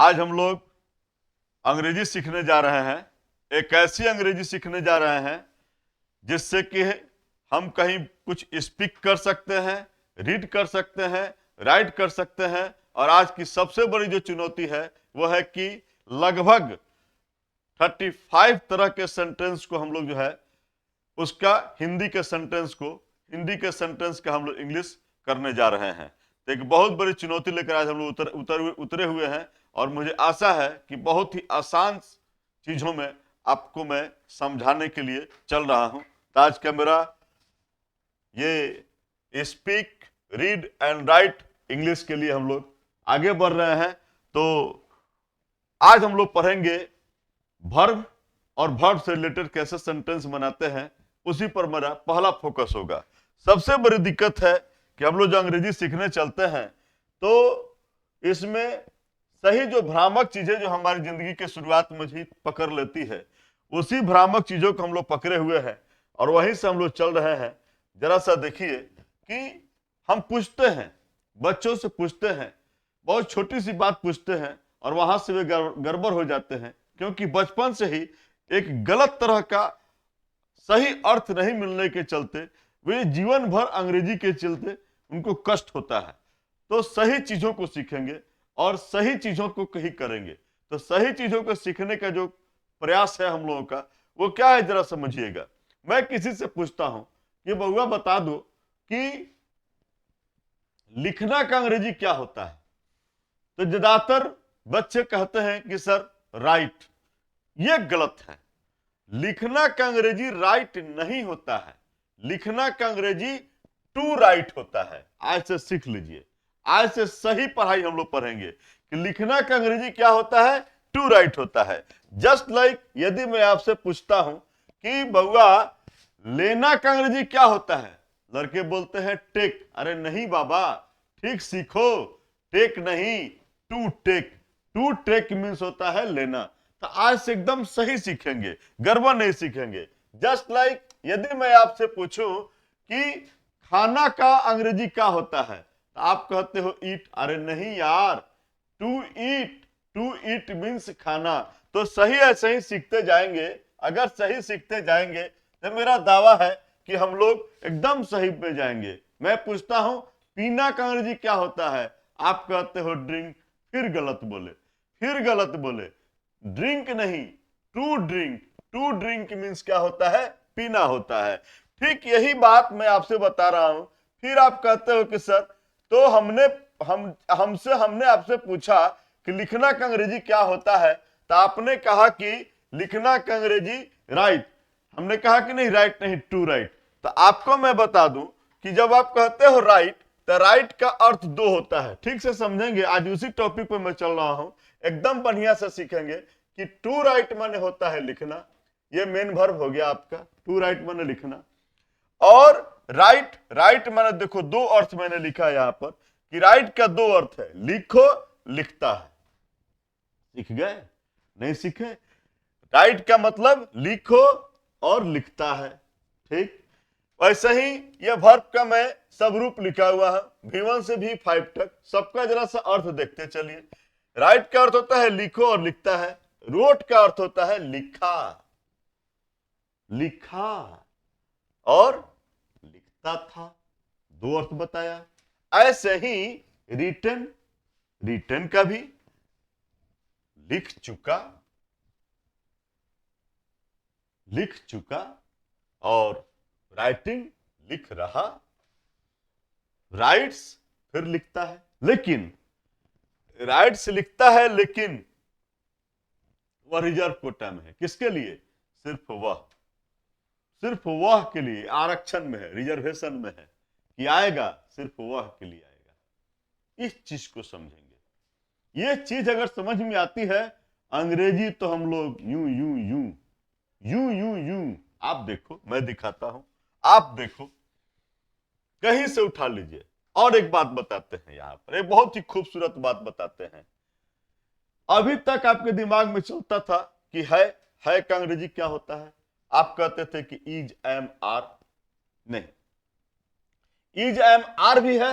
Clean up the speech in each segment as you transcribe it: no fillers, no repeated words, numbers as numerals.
आज हम लोग अंग्रेजी सीखने जा रहे हैं। एक ऐसी अंग्रेजी सीखने जा रहे हैं जिससे कि हम कहीं कुछ स्पीक कर सकते हैं, रीड कर सकते हैं, राइट कर सकते हैं। और आज की सबसे बड़ी जो चुनौती है वो है कि लगभग 35 तरह के सेंटेंस को हम लोग जो है उसका हिंदी के सेंटेंस का हम लोग इंग्लिश करने जा रहे हैं। तो एक बहुत बड़ी चुनौती लेकर आज हम लोग उतरे हुए हैं। और मुझे आशा है कि बहुत ही आसान चीजों में आपको मैं समझाने के लिए चल रहा हूं। तो आज का मेरा ये speak, read and right English के लिए हम लोग आगे बढ़ रहे हैं। तो आज हम लोग पढ़ेंगे वर्ब और वर्ब से रिलेटेड कैसे सेंटेंस बनाते हैं, उसी पर मेरा पहला फोकस होगा। सबसे बड़ी दिक्कत है कि हम लोग जो अंग्रेजी सीखने चलते हैं तो इसमें सही जो भ्रामक चीजें जो हमारी जिंदगी के शुरुआत में ही पकड़ लेती है, उसी भ्रामक चीजों को हम लोग पकड़े हुए हैं और वहीं से हम लोग चल रहे हैं। जरा सा देखिए कि हम पूछते हैं, बच्चों से पूछते हैं, बहुत छोटी सी बात पूछते हैं और वहां से वे गड़बड़ हो जाते हैं, क्योंकि बचपन से ही एक गलत तरह का सही अर्थ नहीं मिलने के चलते वे जीवन भर अंग्रेजी के चलते उनको कष्ट होता है। तो सही चीजों को सीखेंगे और सही चीजों को कहीं करेंगे। तो सही चीजों को सीखने का जो प्रयास है हम लोगों का, वो क्या है जरा समझिएगा। मैं किसी से पूछता हूं कि बउआ बता दो कि लिखना का अंग्रेजी क्या होता है, तो ज्यादातर बच्चे कहते हैं कि सर राइट। ये गलत है। लिखना का अंग्रेजी राइट नहीं होता है, लिखना का अंग्रेजी टू राइट होता है। आज से सीख लीजिए, आज से सही पढ़ाई हम लोग पढ़ेंगे कि लिखना का अंग्रेजी क्या होता है, टू राइट होता है। जस्ट लाइक यदि मैं आपसे पूछता हूं कि बउआ लेना का अंग्रेजी क्या होता है, लड़के बोलते हैं टेक। अरे नहीं बाबा, ठीक सीखो, टेक नहीं, to take. To take means होता है लेना। तो आज से एकदम सही सीखेंगे, गड़बड़ नहीं सीखेंगे। जस्ट लाइक यदि मैं आपसे पूछूं कि खाना का अंग्रेजी क्या होता है, तो आप कहते हो ईट। अरे नहीं यार, to eat, to eat means खाना। तो सही ऐसे ही सीखते जाएंगे। अगर सही सीखते जाएंगे तो मेरा दावा है कि हम लोग एकदम सही पे जाएंगे। मैं पूछता हूं पीना का अंग्रेजी क्या होता है, आप कहते हो ड्रिंक। फिर गलत बोले, फिर गलत बोले। ड्रिंक नहीं, to drink. To drink means क्या होता है, पीना होता है। ठीक यही बात मैं आपसे बता रहा हूं। फिर आप कहते हो कि सर तो हमने आपसे पूछा कि लिखना का अंग्रेजी क्या होता है, तो आपने कहा कि लिखना का अंग्रेजी राइट। हमने कहा कि नहीं राइट नहीं, टू राइट। तो आपको मैं बता दूं कि जब आप कहते हो राइट, तो राइट का अर्थ दो होता है। ठीक से समझेंगे, आज उसी टॉपिक पे मैं चल रहा हूं, एकदम बढ़िया से सीखेंगे कि टू राइट माने होता है लिखना। ये मेन वर्ब हो गया आपका, टू राइट माने लिखना। और राइट, राइट माने देखो दो अर्थ मैंने लिखा है यहां पर कि राइट का दो अर्थ है, लिखो, लिखता है। सीख गए, नहीं सीखे? राइट का मतलब लिखो और लिखता है। ठीक वैसे ही यह वर्ब का मैं सब रूप लिखा हुआ है, V1 से V5 तक, सबका जरा सा अर्थ देखते चलिए। राइट का अर्थ होता है लिखो और लिखता है। रोट का अर्थ होता है लिखा, लिखा और लिखता था। दो अर्थ बताया। ऐसे ही रिटन, रिटन का भी लिख चुका, लिख चुका। और राइटिंग लिख रहा, राइट्स फिर लिखता है। लेकिन राइट्स लिखता है, लेकिन वह रिजर्व कोटा में है। किसके लिए? सिर्फ वह के लिए आरक्षण में है, रिजर्वेशन में है कि आएगा, सिर्फ वह के लिए आएगा। इस चीज को समझेंगे। ये चीज अगर समझ में आती है, अंग्रेजी तो हम लोग यूं यूं यूं यूं यूं यूं, आप देखो, मैं दिखाता हूं, आप देखो, कहीं से उठा लीजिए। और एक बात बताते हैं यहां पर, एक बहुत ही खूबसूरत बात बताते हैं। अभी तक आपके दिमाग में चलता था कि है का अंग्रेजी क्या होता है, आप कहते थे कि इज एम आर। नहीं, इज एम आर भी है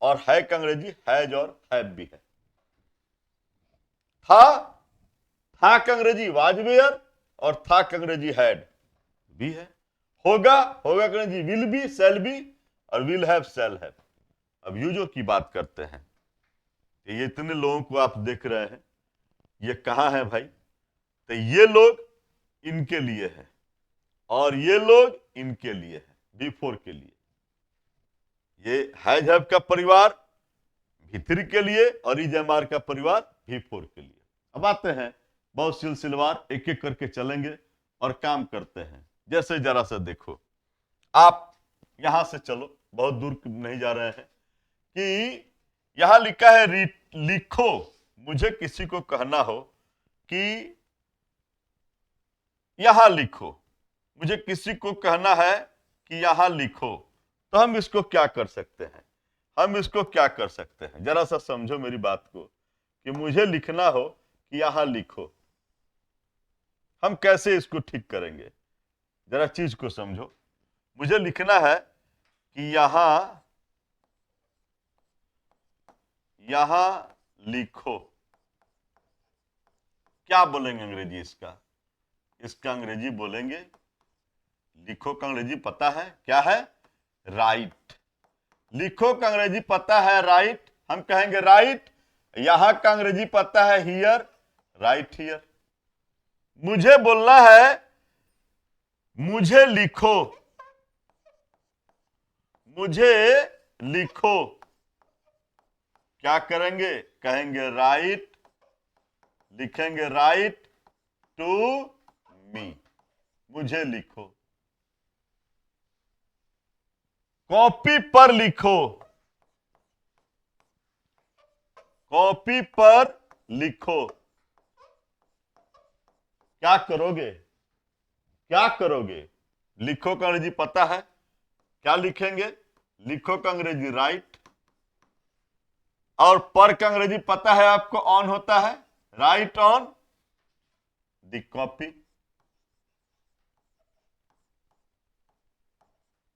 और है का अंग्रेजी हैज और हैव भी है। था का अंग्रेजी वाज वेयर और था का अंग्रेजी हैड भी है। होगा का अंग्रेजी विल बी, शैल बी और विल हैव, शैल हैव। अब यूजो की बात करते हैं। ये इतने लोगों को आप देख रहे हैं, ये कहां है भाई? तो ये लोग इनके लिए है और ये लोग इनके लिए है, V4 के लिए। ये हैज हैव का परिवार V3 के लिए और इजमार का परिवार V4 के लिए। अब आते हैं, बहुत सिलसिलेवार एक एक करके चलेंगे और काम करते हैं। जैसे जरा सा देखो, आप यहां से चलो, बहुत दूर नहीं जा रहे हैं, कि यहां लिखा है लिखो। मुझे किसी को कहना हो कि यहां लिखो, मुझे किसी को कहना है कि यहां लिखो, तो हम इसको क्या कर सकते हैं? हम इसको क्या कर सकते हैं? जरा सा समझो मेरी बात को, कि मुझे लिखना हो कि यहां लिखो, हम कैसे इसको ठीक करेंगे? जरा चीज को समझो। मुझे लिखना है कि यहां लिखो, क्या बोलेंगे अंग्रेजी इसका? इसका अंग्रेजी बोलेंगे, लिखो का अंग्रेजी पता है क्या है? राइट। लिखो का अंग्रेजी पता है राइट, हम कहेंगे राइट। यहां का अंग्रेजी पता है हियर, राइट हियर। मुझे बोलना है मुझे लिखो, मुझे लिखो, क्या करेंगे? कहेंगे राइट, लिखेंगे राइट टू मी, मुझे लिखो। कॉपी पर लिखो, कॉपी पर लिखो, क्या करोगे? क्या करोगे? लिखो का अंग्रेजी पता है, क्या लिखेंगे? लिखो का अंग्रेजी राइट, और पर का अंग्रेजी पता है आपको, ऑन होता है, राइट ऑन द कॉपी।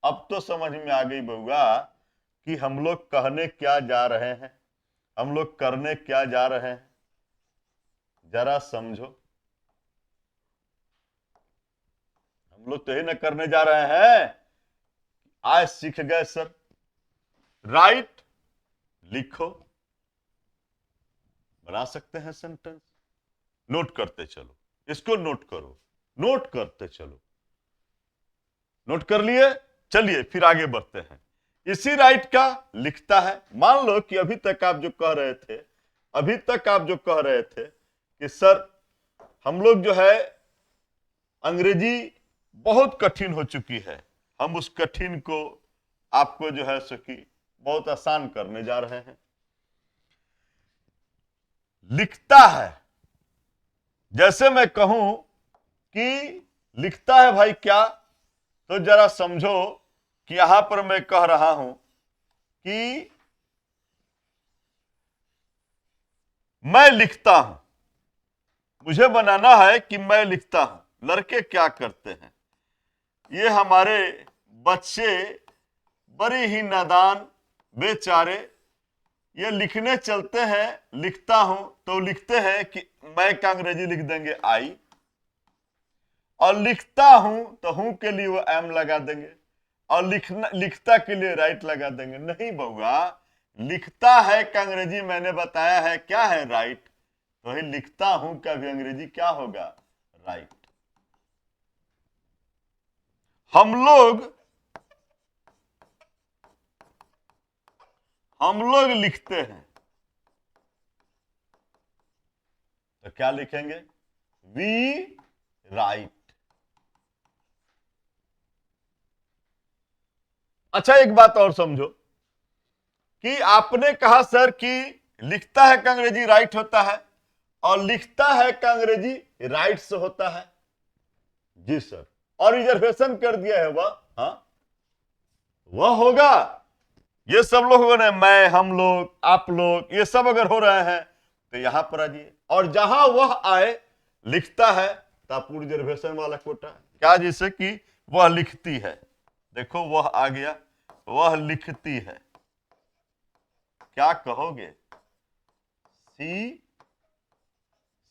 अब तो समझ में आ गई बउआ कि हम लोग कहने क्या जा रहे हैं, हम लोग करने क्या जा रहे हैं। जरा समझो, हम लोग तो यही ना करने जा रहे हैं। आज सीख गए सर, राइट लिखो, बना सकते हैं सेंटेंस। नोट करते चलो, इसको नोट करो, नोट करते चलो। नोट कर लिए? चलिए फिर आगे बढ़ते हैं। इसी राइट का लिखता है। मान लो कि अभी तक आप जो कह रहे थे, अभी तक आप जो कह रहे थे कि सर हम लोग जो है अंग्रेजी बहुत कठिन हो चुकी है, हम उस कठिन को आपको जो है सो कि बहुत आसान करने जा रहे हैं। लिखता है, जैसे मैं कहूं कि लिखता है भाई क्या, तो जरा समझो कि यहां पर मैं कह रहा हूं कि मैं लिखता हूं, मुझे बनाना है कि मैं लिखता हूं। लड़के क्या करते हैं, ये हमारे बच्चे बड़े ही नादान बेचारे, ये लिखने चलते हैं, लिखता हूं तो लिखते हैं कि मैं का अंग्रेजी लिख देंगे आई, और लिखता हूं तो हूं के लिए वो एम लगा देंगे, और लिखता के लिए राइट लगा देंगे। नहीं बउआ, लिखता है का अंग्रेजी मैंने बताया है क्या है? राइट। तो ही लिखता हूं का भी अंग्रेजी क्या होगा? राइट। हम लोग लिखते हैं तो क्या लिखेंगे? We write. अच्छा एक बात और समझो, कि आपने कहा सर कि लिखता है का अंग्रेजी राइट होता है और लिखता है का अंग्रेजी राइट से होता है। जी सर, और रिजर्वेशन कर दिया है वह, हाँ वह होगा। ये सब लोगों ने, मैं, हम लोग, आप लोग, ये सब अगर हो रहे हैं तो यहां पर आ जाइए, और जहां वह आए लिखता है तो आप रिजर्वेशन वाला कोटा क्या, जैसे कि वह लिखती है, देखो वह आ गया, वह लिखती है, क्या कहोगे? सी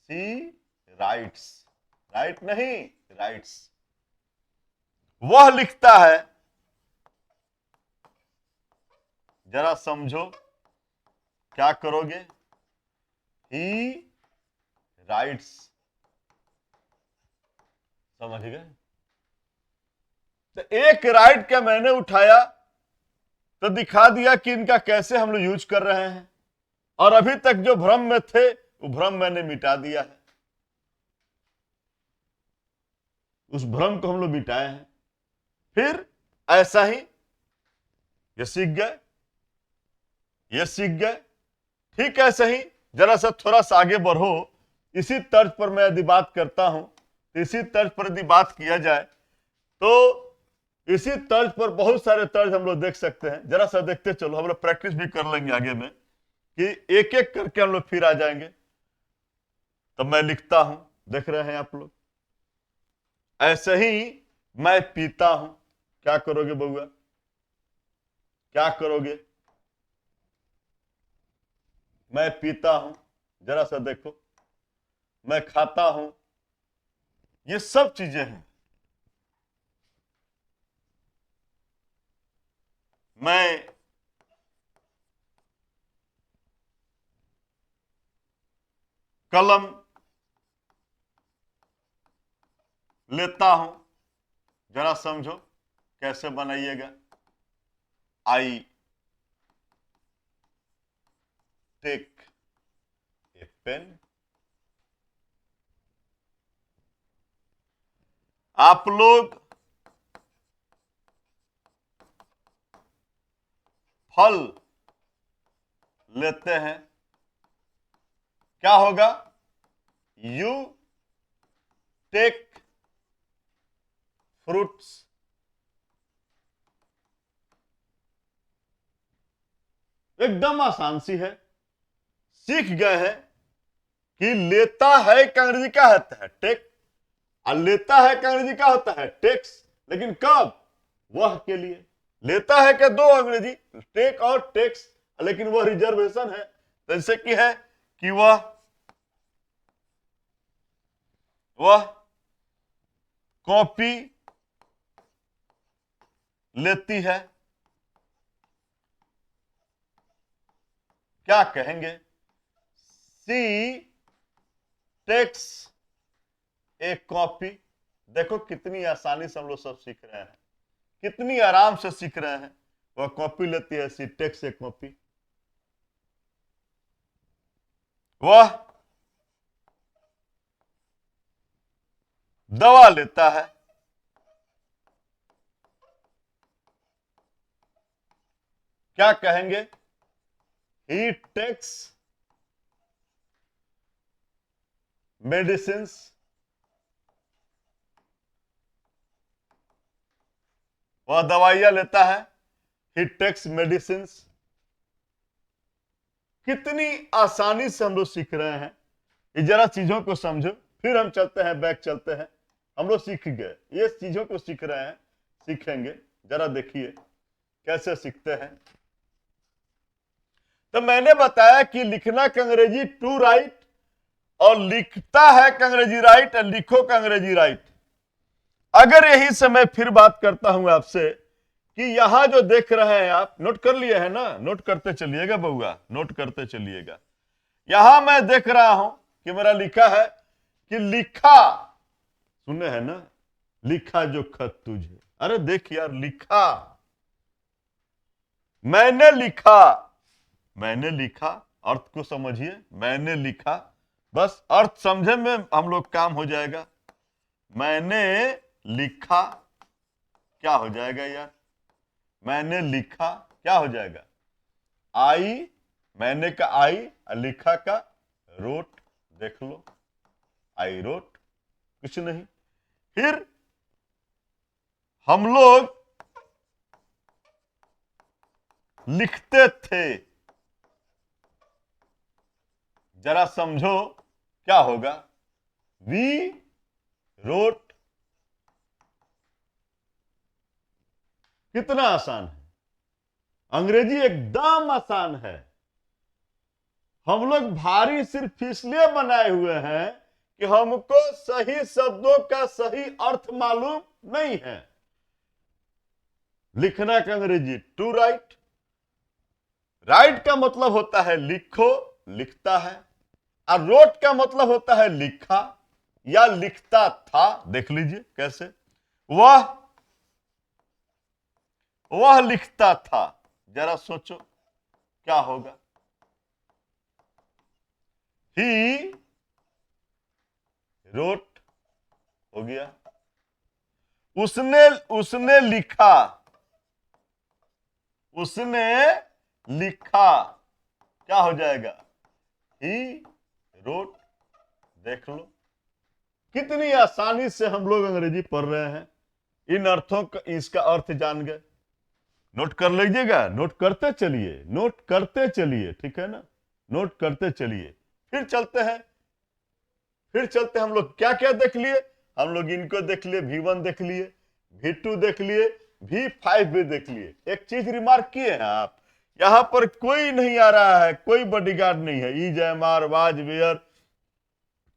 सी राइट्स, राइट नहीं, राइट्स। वह लिखता है, जरा समझो क्या करोगे, ही राइट्स। समझ गए? तो एक राइट का मैंने उठाया तो दिखा दिया कि इनका कैसे हम लोग यूज कर रहे हैं, और अभी तक जो भ्रम में थे वो भ्रम मैंने मिटा दिया है, उस भ्रम को हम लोग मिटाए हैं। फिर ऐसा ही ये सीख गए, ये सीख गए। ठीक ऐसे ही जरा सा थोड़ा सा आगे बढ़ो, इसी तर्ज पर मैं यदि बात करता हूं, तो इसी तर्ज पर यदि बात किया जाए तो इसी तर्ज पर बहुत सारे तर्ज हम लोग देख सकते हैं। जरा सा देखते चलो, हम लोग प्रैक्टिस भी कर लेंगे आगे में कि एक एक करके हम लोग फिर आ जाएंगे। तो मैं लिखता हूं, देख रहे हैं आप लोग, ऐसे ही मैं पीता हूं। क्या करोगे बउआ, क्या करोगे? मैं पीता हूं, जरा सा देखो, मैं खाता हूं, ये सब चीजें हैं। मैं कलम लेता हूं, जरा समझो कैसे बनाइएगा। I take a pen. आप लोग फल लेते हैं, क्या होगा? You take fruits. एकदम आसान सी है, सीख गए हैं कि लेता है का अंग्रेजी क्या होता है? टेक। और लेता है का अंग्रेजी क्या होता है? टेक्स। लेकिन कब? वह के लिए। लेता है क्या दो अंग्रेजी, टेक और टेक्स, लेकिन वह रिजर्वेशन है। जैसे कि है कि वह कॉपी लेती है, क्या कहेंगे? सी टेक्स ए कॉपी। देखो कितनी आसानी से हम लोग सब सीख रहे हैं, कितनी आराम से सीख रहे हैं। वह कॉपी लेती है, सी टेक्स ए कॉपी। वह दवा लेता है, क्या कहेंगे? ही टेक्स मेडिसिन। वह दवाइयां लेता है, ही टेक्स मेडिसिन। कितनी आसानी से हम लोग सीख रहे हैं, ये जरा चीजों को समझो। फिर हम चलते हैं, बैक चलते हैं। हम लोग सीख गए, ये चीजों को सीख रहे हैं, सीखेंगे। जरा देखिए कैसे सीखते हैं। तो मैंने बताया कि लिखना का अंग्रेजी टू राइट, और लिखता है का अंग्रेजी राइट, और लिखो का अंग्रेजी राइट। अगर यही से मैं फिर बात करता हूं आपसे कि यहां जो देख रहे हैं आप, नोट कर लिए हैं ना? नोट करते चलिएगा बउआ, नोट करते चलिएगा। यहां मैं देख रहा हूं कि मेरा लिखा है कि लिखा, सुने हैं ना? लिखा जो खत तुझे। अरे देख यार, लिखा, मैंने लिखा, मैंने लिखा, अर्थ को समझिए। मैंने लिखा, बस अर्थ समझे में हम लोग काम हो जाएगा। मैंने लिखा, क्या हो जाएगा यार? मैंने लिखा क्या हो जाएगा? आई, मैंने का आई, और लिखा का रोट। देख लो, आई रोट, कुछ नहीं। फिर हम लोग लिखते थे, जरा समझो क्या होगा? We wrote. कितना आसान है, अंग्रेजी एकदम आसान है। हम लोग भारी सिर्फ इसलिए बनाए हुए हैं कि हमको सही शब्दों का सही अर्थ मालूम नहीं है। लिखना का अंग्रेजी टू राइट, राइट का मतलब होता है लिखो, लिखता है, और रोट का मतलब होता है लिखा या लिखता था। देख लीजिए कैसे, वह लिखता था। जरा सोचो क्या होगा। ही रोट हो गया, उसने उसने लिखा, उसने लिखा क्या हो जाएगा, ही रोट। देख लो कितनी आसानी से हम लोग अंग्रेजी पढ़ रहे हैं, इन अर्थों का इसका अर्थ जान गए। नोट कर लीजिएगा, नोट करते चलिए, नोट करते चलिए, ठीक है ना, नोट करते चलिए। फिर चलते हैं, हम लोग क्या क्या देख लिए। हम लोग इनको देख लिए, V1 देख लिए, V2 देख लिए, V5 भी देख लिए। एक चीज रिमार्क किए हैं आप, यहां पर कोई नहीं आ रहा है, कोई बॉडीगार्ड नहीं है। ई जयमार वाज वेयर,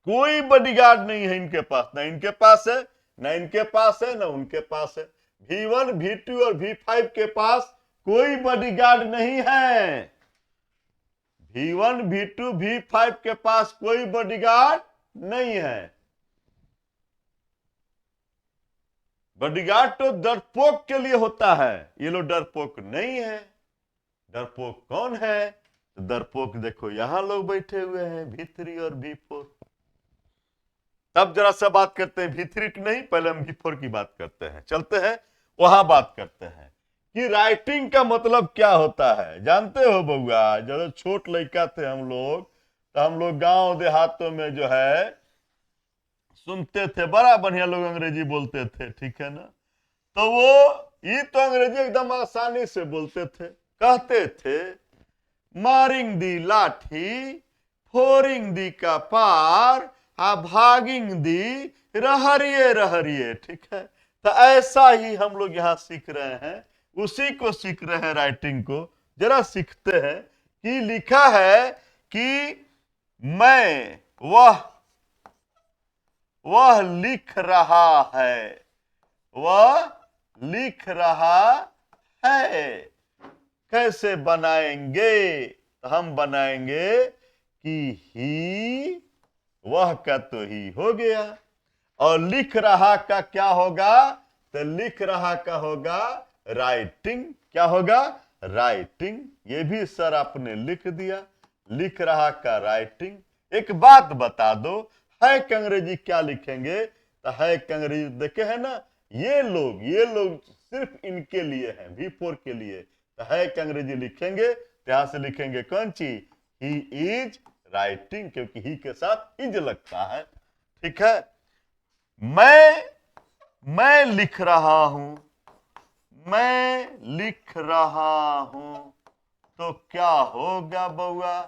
कोई बॉडीगार्ड नहीं है इनके पास, ना इनके पास है, ना इनके पास है, ना उनके पास है। V1, V2 और V5 के पास कोई बॉडीगार्ड नहीं है। V1, V2, V5 के पास कोई बॉडीगार्ड नहीं है। बॉडीगार्ड तो डरपोक के लिए होता है, ये लोग डरपोक नहीं है। डरपोक कौन है? तो डरपोक देखो यहां लोग बैठे हुए हैं, V3 और V4। तब जरा सा बात करते हैं V3 की नहीं, पहले हम V4 की बात करते हैं। चलते हैं वहां बात करते हैं कि राइटिंग का मतलब क्या होता है। जानते हो बउआ, जब छोट लड़का थे हम लोग, तो हम लोग गांव देहातों में जो है सुनते थे, बड़ा बढ़िया लोग अंग्रेजी बोलते थे, ठीक है ना। तो वो ये तो अंग्रेजी एकदम आसानी से बोलते थे, कहते थे मारिंग दी लाठी, फोरिंग दी का पार, आ भागिंग दी रहरिये रहरिये, ठीक है। तो ऐसा ही हम लोग यहाँ सीख रहे हैं, उसी को सीख रहे हैं, राइटिंग को। जरा सीखते हैं कि लिखा है कि मैं, वह लिख रहा है, वह लिख रहा है। कैसे बनाएंगे? तो हम बनाएंगे कि ही, वह का तो ही हो गया, और लिख रहा का क्या होगा? तो लिख रहा का होगा राइटिंग। क्या होगा? राइटिंग। ये भी सर आपने लिख दिया, लिख रहा का राइटिंग। एक बात बता दो, है कि अंग्रेजी क्या लिखेंगे? तो है कि अंग्रेजी देखे है ना, ये लोग सिर्फ इनके लिए हैं, V4 के लिए। तो है कि अंग्रेजी लिखेंगे तो यहां से लिखेंगे कौन चीज? ही इज राइटिंग, क्योंकि ही के साथ इज लगता है, ठीक है। मैं लिख रहा हूं, मैं लिख रहा हूं, तो क्या होगा बउआ?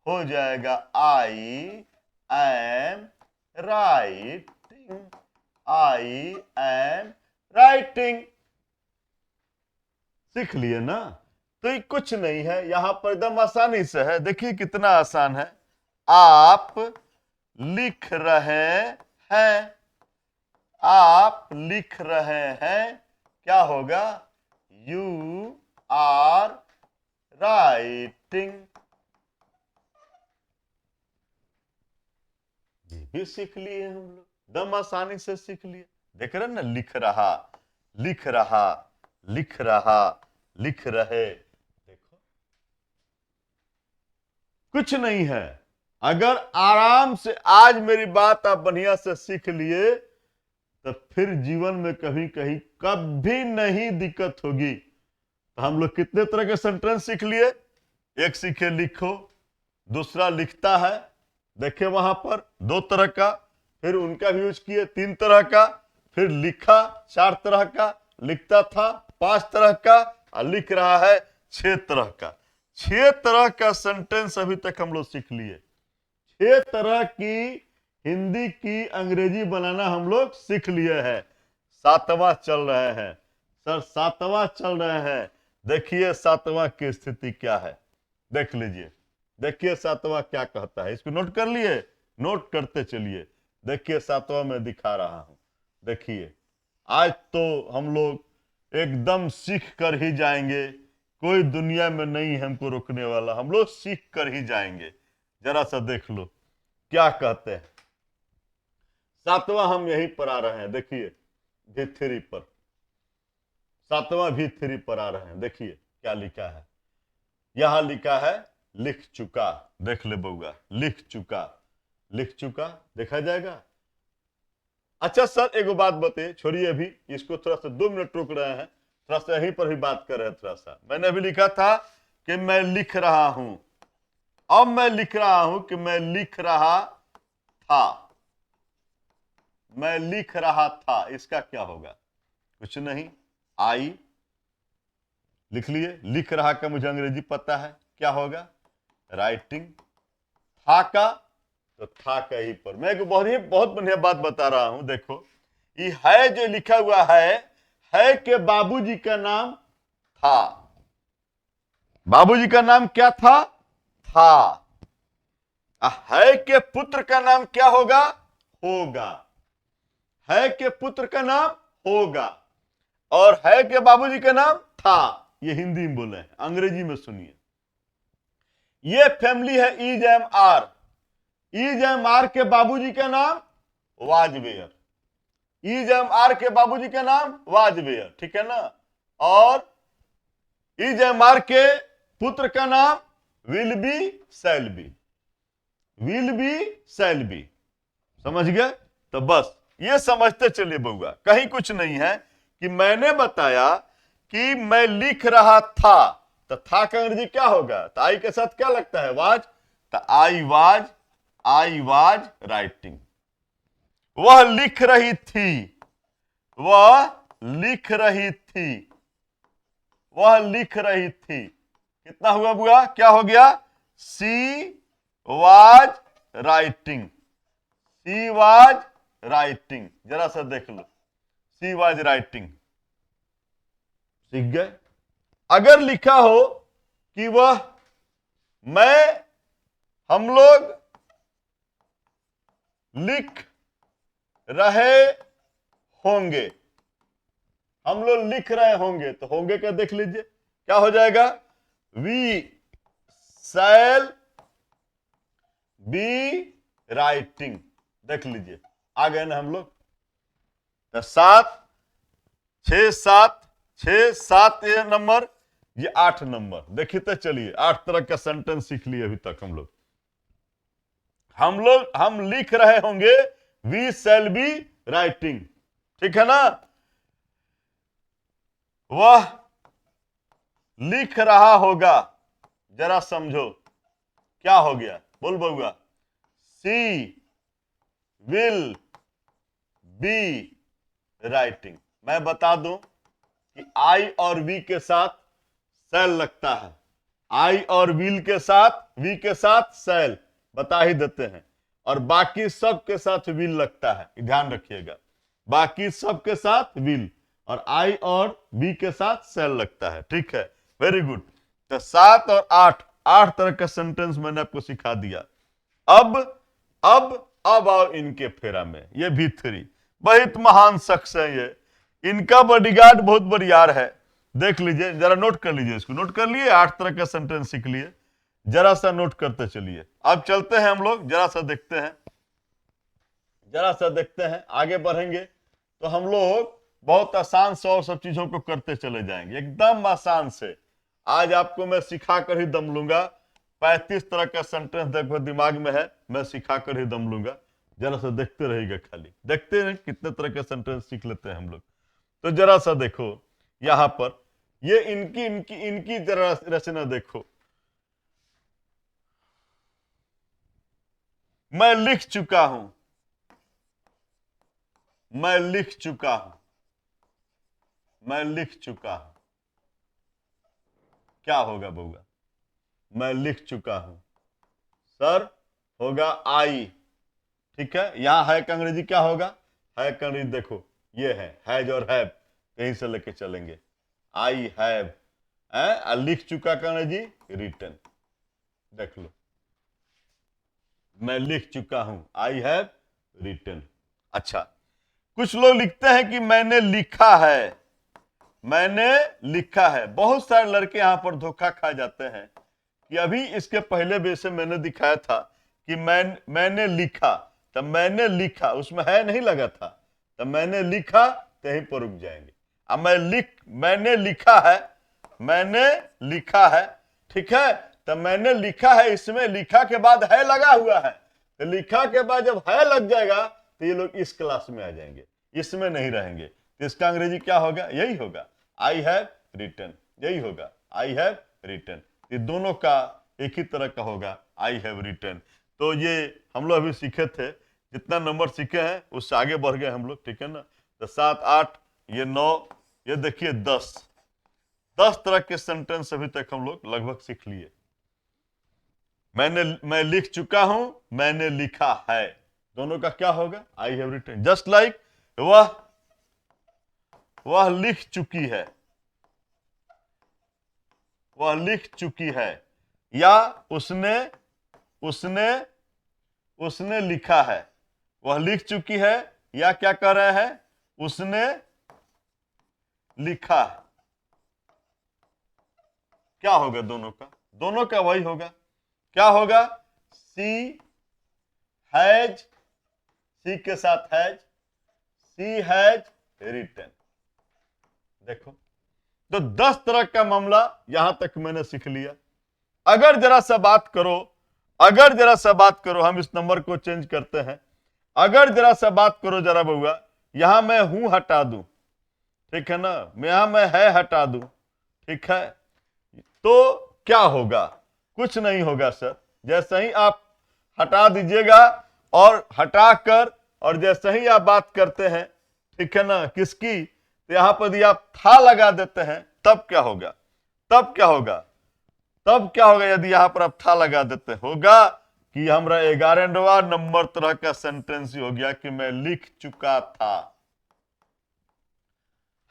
हो जाएगा I am writing, I am writing. सीख लिए ना? तो ये कुछ नहीं है, यहां पर एकदम आसानी से है। देखिए कितना आसान है। आप लिख रहे हैं, आप लिख रहे हैं, क्या होगा? You are writing. ये भी सीख लिए हम लोग, एकदम आसानी से सीख लिए। देख रहे ना, लिख रहा, लिख रहा, लिख रहा, लिख रहे। देखो कुछ नहीं है। अगर आराम से आज मेरी बात आप बढ़िया से सीख लिए, तो फिर जीवन में कभी कहीं कभी नहीं दिक्कत होगी। तो हम लोग कितने तरह के सेंटेंस सीख लिए? एक सीखे लिखो, दूसरा लिखता है, देखे वहां पर 2 तरह का, फिर उनका भी यूज किए 3 तरह का, फिर लिखा 4 तरह का, लिखता था 5 तरह का, और लिख रहा है 6 तरह का। 6 तरह का सेंटेंस अभी तक हम लोग सीख लिए। 6 तरह की हिंदी की अंग्रेजी बनाना हम लोग सीख लिए हैं। 7वां चल रहे हैं सर, 7वां चल रहे हैं। देखिए 7वां की स्थिति क्या है, देख लीजिए। देखिए सातवां क्या कहता है, इसको नोट कर लिए, नोट करते चलिए। देखिए सातवां मैं दिखा रहा हूं, देखिए आज तो हम लोग एकदम सीख कर ही जाएंगे, कोई दुनिया में नहीं हमको रोकने वाला, हम लोग सीख कर ही जाएंगे। जरा सा देख लो क्या कहते हैं। सातवां हम यहीं पर आ रहे हैं, देखिए V3 पर, सातवां V3 पर आ रहे हैं। देखिए क्या लिखा है, यहां लिखा है लिख चुका। देख ले बउआ, लिख चुका, लिख चुका देखा जाएगा। अच्छा सर एक बात बताइए, छोड़िए अभी इसको, थोड़ा सा 2 मिनट रुक रहे हैं, थोड़ा सा यहीं पर भी बात कर रहे हैं। थोड़ा सा मैंने अभी लिखा था कि मैं लिख रहा हूं, अब मैं लिख रहा हूं कि मैं लिख रहा था, मैं लिख रहा था, इसका क्या होगा? कुछ नहीं, आई लिख लिए, लिख रहा का मुझे अंग्रेजी पता है, क्या होगा? राइटिंग। था का तो था कहीं पर। मैं एक बहुत बढ़िया बात बता रहा हूं, देखो ये है जो लिखा हुआ है के बाबूजी का नाम था। बाबूजी का नाम क्या था? था। है के पुत्र का नाम क्या होगा? होगा। है के पुत्र का नाम होगा, और है के बाबूजी का नाम था। ये हिंदी में बोले हैं, अंग्रेजी में सुनिए। ये फैमिली है इज एम आर, इज एम आर के बाबूजी का नाम वाजवेयर, इज एम आर के बाबूजी का नाम वाजवेयर, ठीक है ना। और इज एम आर के पुत्र का नाम will be shall be, will be shall be, समझ गए? तो बस ये समझते चलिए बउआ, कहीं कुछ नहीं है कि मैंने बताया कि मैं लिख रहा था, तो था का अंग्रेजी क्या होगा? तो आई के साथ क्या लगता है? वाज। तो आई वाज राइटिंग। वह लिख रही थी, वह लिख रही थी, वह लिख रही थी। कितना हुआ बुआ? क्या हो गया? She was writing, she was writing. जरा सा देख लो, सी वाज राइटिंग, सीख गए? अगर लिखा हो कि वह, मैं, हम लोग लिख रहे होंगे, हम लोग लिख रहे होंगे, तो होंगे क्या देख लीजिए, क्या हो जाएगा? We shall be writing. देख लीजिए आ गए ना हम लोग। तो 7 6 7 6 7 ये नंबर, ये 8 नंबर। देखिए तो चलिए 8 तरह का सेंटेंस सीख लिए अभी तक हम लोग। हम लिख रहे होंगे, वी शैल बी राइटिंग, ठीक है ना। वह लिख रहा होगा, जरा समझो क्या हो गया, बोल बउआ। सी विल बी राइटिंग। मैं बता दूं कि आई और वी के साथ शैल लगता है, आई और विल के साथ, वी के साथ शैल बता ही देते हैं, और बाकी सब के साथ विल लगता है, ध्यान रखिएगा। बाकी सब के साथ विल, और आई और वी के साथ शैल लगता है, ठीक है, वेरी गुड। तो 7 और 8, 8 तरह का सेंटेंस मैंने आपको सिखा दिया। अब आओ इनके फेरा में। ये V3 बहुत महान शख्स है, ये इनका बॉडीगार्ड बहुत बरियार है। देख लीजिए, जरा नोट कर लीजिए, इसको नोट कर लिए, 8 तरह का सेंटेंस सीख लिए, जरा सा नोट करते चलिए। अब चलते हैं हम लोग, जरा सा देखते हैं, जरा सा देखते हैं, आगे बढ़ेंगे तो हम लोग बहुत आसान से और सब चीजों को करते चले जाएंगे, एकदम आसान से। आज आपको मैं सिखा कर ही दम लूंगा। 35 तरह का सेंटेंस देखो दिमाग में है, मैं सिखा कर ही दम लूंगा। जरा सा देखते रहेगा, खाली देखते हैं कितने तरह के सेंटेंस सीख लेते हैं हम लोग। तो जरा सा देखो यहां पर, ये इनकी इनकी इनकी जरा रचना देखो। मैं लिख चुका हूं, मैं लिख चुका हूं, मैं लिख चुका हूं, क्या होगा बउआ? मैं लिख चुका हूं, सर होगा आई, ठीक है। यहां है का अंग्रेजी क्या होगा? है का अंग्रेजी देखो, ये है हैज और हैव, कहीं से लेके चलेंगे। आई हैव, लिख चुका का अंग्रेजी रिटन, देख लो मैं लिख चुका हूं, आई हैव रिटन। अच्छा, कुछ लोग लिखते हैं कि मैंने लिखा है, मैंने लिखा है। बहुत सारे लड़के यहां पर धोखा खा जाते हैं कि अभी इसके पहले बेस मैंने दिखाया था कि मैंने लिखा, तब मैंने लिखा उसमें है नहीं लगा था, तब मैंने लिखा तो यहीं पर रुक जाएंगे। अब मैंने लिखा है, मैंने लिखा है, ठीक है, तब मैंने लिखा है, इसमें लिखा के बाद है लगा हुआ है, तो लिखा के बाद जब है लग जाएगा तो ये लोग इस क्लास में आ जाएंगे, इसमें नहीं रहेंगे। तो इसका अंग्रेजी क्या होगा? यही होगा, आई हैव रिटन, यही होगा, आई हैव रिटन। ये दोनों का एक ही तरह का होगा, आई हैव रिटन। तो ये हम लोग अभी सीखे थे, जितना नंबर सीखे हैं उससे आगे बढ़ गए हम लोग, ठीक है ना। तो 7, 8, ये 9, ये देखिए 10 तरह के सेंटेंस अभी तक हम लोग लगभग सीख लिए। मैं लिख चुका हूं, मैंने लिखा है, दोनों का क्या होगा? I have written. Just like वह लिख चुकी है, वह लिख चुकी है, या उसने लिखा है। वह लिख चुकी है या क्या कह रहे हैं? उसने लिखा है। क्या होगा दोनों का? दोनों का वही होगा, क्या होगा? सी हैज, सी के साथ हैज, सी हैज रिटन। देखो, तो 10 तरह का मामला यहां तक मैंने सीख लिया। अगर जरा सा बात करो, हम इस नंबर को चेंज करते हैं। अगर जरा सा बात करो जरा बउआ, यहां मैं हूं हटा दूं, ठीक है ना, यहां मैं है हटा दूं, ठीक है, तो क्या होगा? कुछ नहीं होगा सर। जैसे ही आप हटा दीजिएगा और हटाकर, और जैसे ही आप बात करते हैं, ठीक है ना, किसकी, तो यहां पर यदि आप था लगा देते हैं, तब क्या होगा? तब क्या होगा यदि यहां पर आप था लगा देते? होगा कि हमारा 11वां नंबर तरह का सेंटेंस हो गया कि मैं लिख चुका था।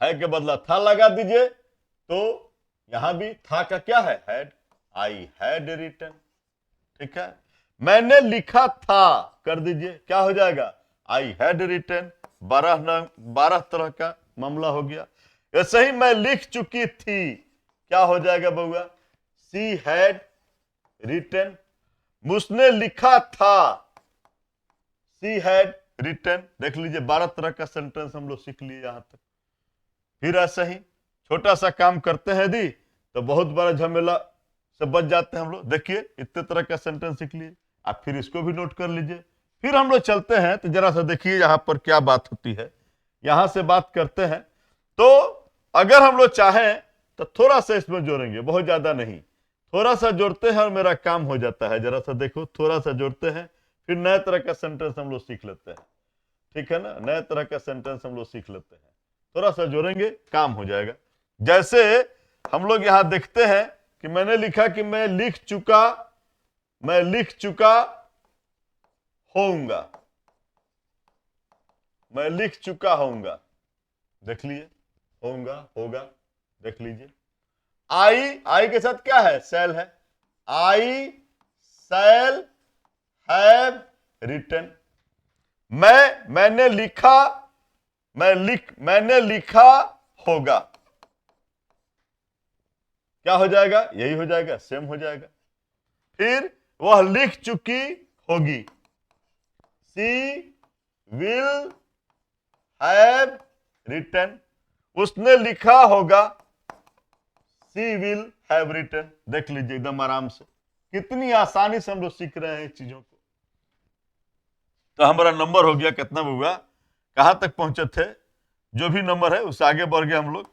है के बदला था लगा दीजिए, तो यहां भी था का क्या है? हैड, आई हैड रिटन, ठीक है। मैंने लिखा था कर दीजिए, क्या हो जाएगा? I had written. 12 तरह का मामला हो गया। ऐसे ही मैं लिख चुकी थी, क्या हो जाएगा बउआ? She had written. उसने लिखा था, सी हैड रिटन। देख लीजिए 12 तरह का सेंटेंस हम लोग सीख लिए यहां तक। फिर ऐसा ही छोटा सा काम करते हैं यदि, तो बहुत बड़ा झमेला से बच जाते हैं हम लोग। देखिए इतने तरह का सेंटेंस सीख लिए, आप फिर इसको भी नोट कर लीजिए। फिर हम लोग चलते हैं, तो जरा सा देखिए यहां पर क्या बात होती है। यहां से बात करते हैं, तो अगर हम लोग चाहें तो थोड़ा सा इसमें जोड़ेंगे, बहुत ज्यादा नहीं, थोड़ा सा जोड़ते हैं और मेरा काम हो जाता है। जरा सा देखो, थोड़ा सा जोड़ते हैं, फिर नए तरह का सेंटेंस हम लोग सीख लेते हैं, ठीक है ना। नए तरह का सेंटेंस हम लोग सीख लेते हैं, थोड़ा सा जोड़ेंगे, काम हो जाएगा। जैसे हम लोग यहां देखते हैं कि मैंने लिखा कि मैं लिख चुका होऊंगा, मैं लिख चुका होऊंगा। देख लीजिए, होऊंगा, होगा, देख लीजिए। आई के साथ क्या है? शैल है। I shall have written. मैंने लिखा होगा, क्या हो जाएगा? यही हो जाएगा, सेम हो जाएगा। फिर वह लिख चुकी होगी, सी विल हैव रिटन। उसने लिखा होगा, सी विल हैव रिटन। देख लीजिए एकदम आराम से, कितनी आसानी से हम लोग सीख रहे हैं चीजों को। तो हमारा नंबर हो गया कितना हुआ? कहां तक पहुंचे थे? जो भी नंबर है उससे आगे बढ़ गए हम लोग।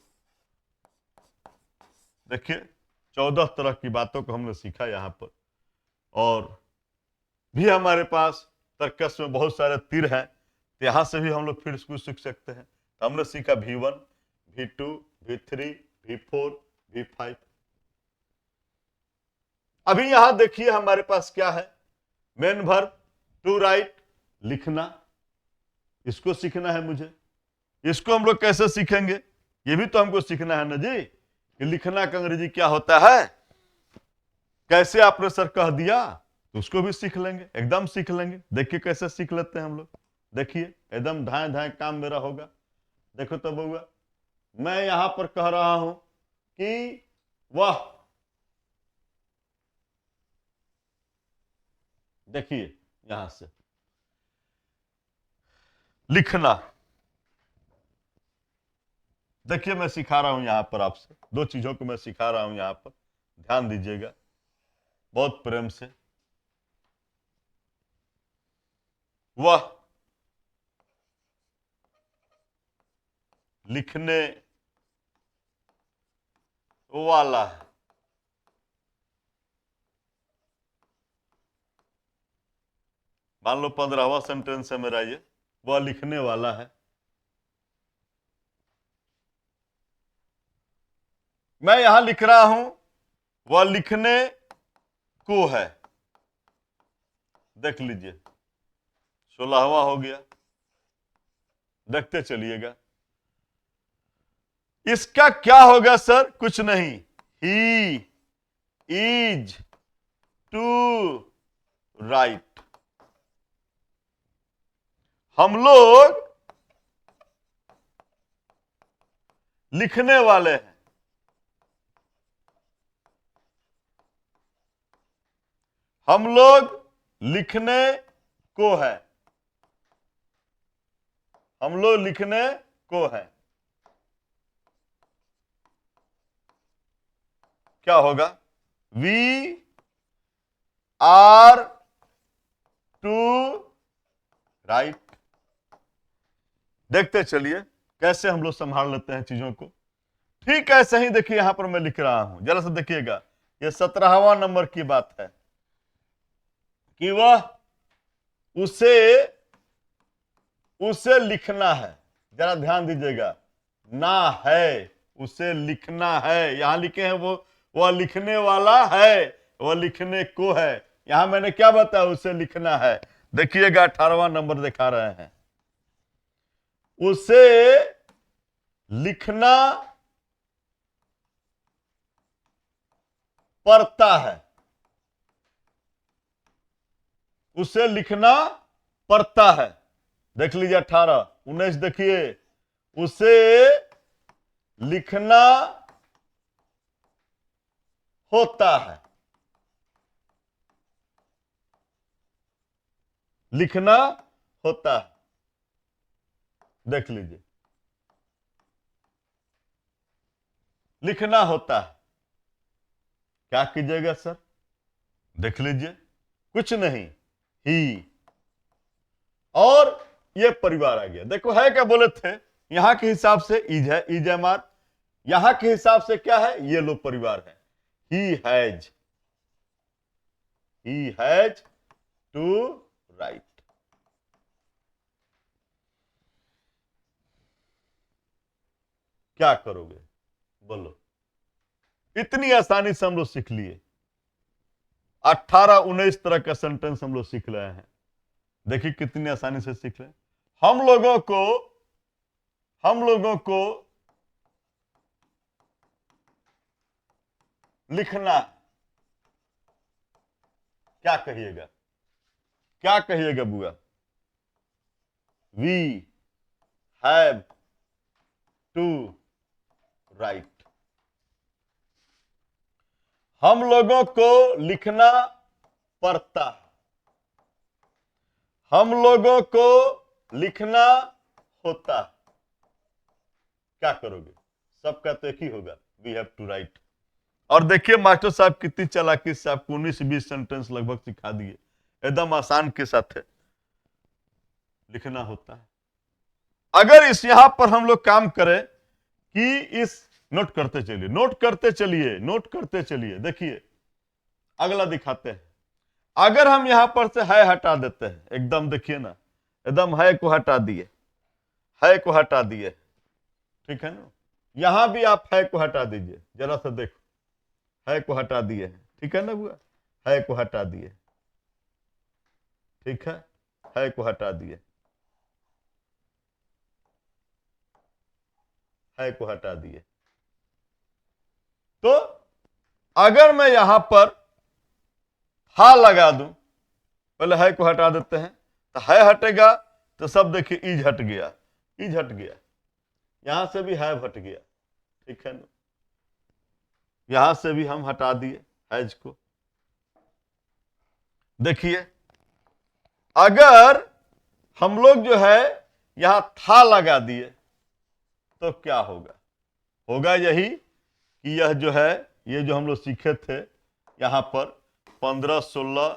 देखिए 14 तरह की बातों को हमने सीखा यहां पर, और भी हमारे पास तर्कस में बहुत सारे तीर हैं, तो यहां से भी हम लोग फिर इसको सीख सकते हैं। तो हमने सीखा V1, V2, V3, V4, V5। अभी यहां देखिए हमारे पास क्या है? मेन वर्ब टू राइट, लिखना। इसको सीखना है मुझे। इसको हम लोग कैसे सीखेंगे? ये भी तो हमको सीखना है ना जी, कि लिखना का अंग्रेजी क्या होता है। कैसे आपने सर कह दिया? तो उसको भी सीख लेंगे, एकदम सीख लेंगे। देखिए कैसे सीख लेते हैं हम लोग, देखिए एकदम धाए धाए काम मेरा होगा। देखो तो बउआ, मैं यहां पर कह रहा हूं कि वह, देखिए यहां से लिखना, देखिए मैं सिखा रहा हूं यहां पर आपसे, दो चीजों को मैं सिखा रहा हूं यहां पर, ध्यान दीजिएगा बहुत प्रेम से। वह लिखने वाला है, मान लो 15वां सेंटेंस है मेरा ये, वह लिखने वाला है। मैं यहां लिख रहा हूं वह लिखने को है, देख लीजिए 16वां हो गया, देखते चलिएगा। इसका क्या होगा सर? कुछ नहीं, ही इज टू राइट। हम लोग लिखने वाले हैं, हम लोग लिखने को है, हम लोग लिखने को है। क्या होगा? We are to write. देखते चलिए कैसे हम लोग संभाल लेते हैं चीजों को। ठीक है, सही। देखिए यहां पर मैं लिख रहा हूं, जरा सा देखिएगा, ये 17वां नंबर की बात है कि वह उसे उसे लिखना है। जरा ध्यान दीजिएगा, ना है, उसे लिखना है। यहां लिखे हैं वो, वह लिखने वाला है, वह लिखने को है। यहां मैंने क्या बताया? उसे लिखना है। देखिएगा 18वां नंबर दिखा रहे हैं, उसे लिखना पड़ता है, उसे लिखना पड़ता है। देख लीजिए 18, 19 देखिए, उसे लिखना होता है, लिखना होता है। देख लीजिए, लिखना होता है। क्या कीजिएगा सर? देख लीजिए, कुछ नहीं, ही, और ये परिवार आ गया। देखो है क्या बोले थे, यहां के हिसाब से इज है, इज एम आर। यहां के हिसाब से क्या है? ये लोग परिवार है। He has, he has to write. क्या करोगे बोलो? इतनी आसानी से हम लोग सीख लिए, 18-19 तरह का सेंटेंस हम लोग सीख रहे हैं। देखिए कितनी आसानी से सीख रहे हैं। हम लोगों को लिखना, क्या कहिएगा? क्या कहिएगा बुआ? We have to write. हम लोगों को लिखना पड़ता है, हम लोगों को लिखना होता है। क्या करोगे? सबका तो एक ही होगा, वी हैव टू राइट। और देखिए मास्टर साहब कितनी चालाकी से आपको 19-20 सेंटेंस लगभग सिखा दिए, एकदम आसान के साथ है। लिखना होता है। अगर इस यहां पर हम लोग काम करें कि इस, नोट करते चलिए, नोट करते चलिए, नोट करते चलिए। देखिए अगला दिखाते हैं। अगर हम यहां पर से है हटा देते हैं, एकदम देखिए ना, एकदम है को हटा दिए, है को हटा दिए, ठीक है ना। यहां भी आप है को हटा दीजिए, जरा सा देखो, है को हटा दिए हैं, ठीक है ना बुआ, है को हटा दिए, ठीक है को हटा दिए, है को हटा दिए। तो अगर मैं यहां पर हा लगा दूं, पहले है को हटा देते हैं, तो है हटेगा तो सब देखिए इज हट गया, इज हट गया, यहां से भी है हट गया, ठीक है ना, यहां से भी हम हटा दिए हैज को। देखिए अगर हम लोग जो है यहां था लगा दिए तो क्या होगा, होगा यही कि यह जो है, ये जो हम लोग सीखे थे यहां पर 15, 16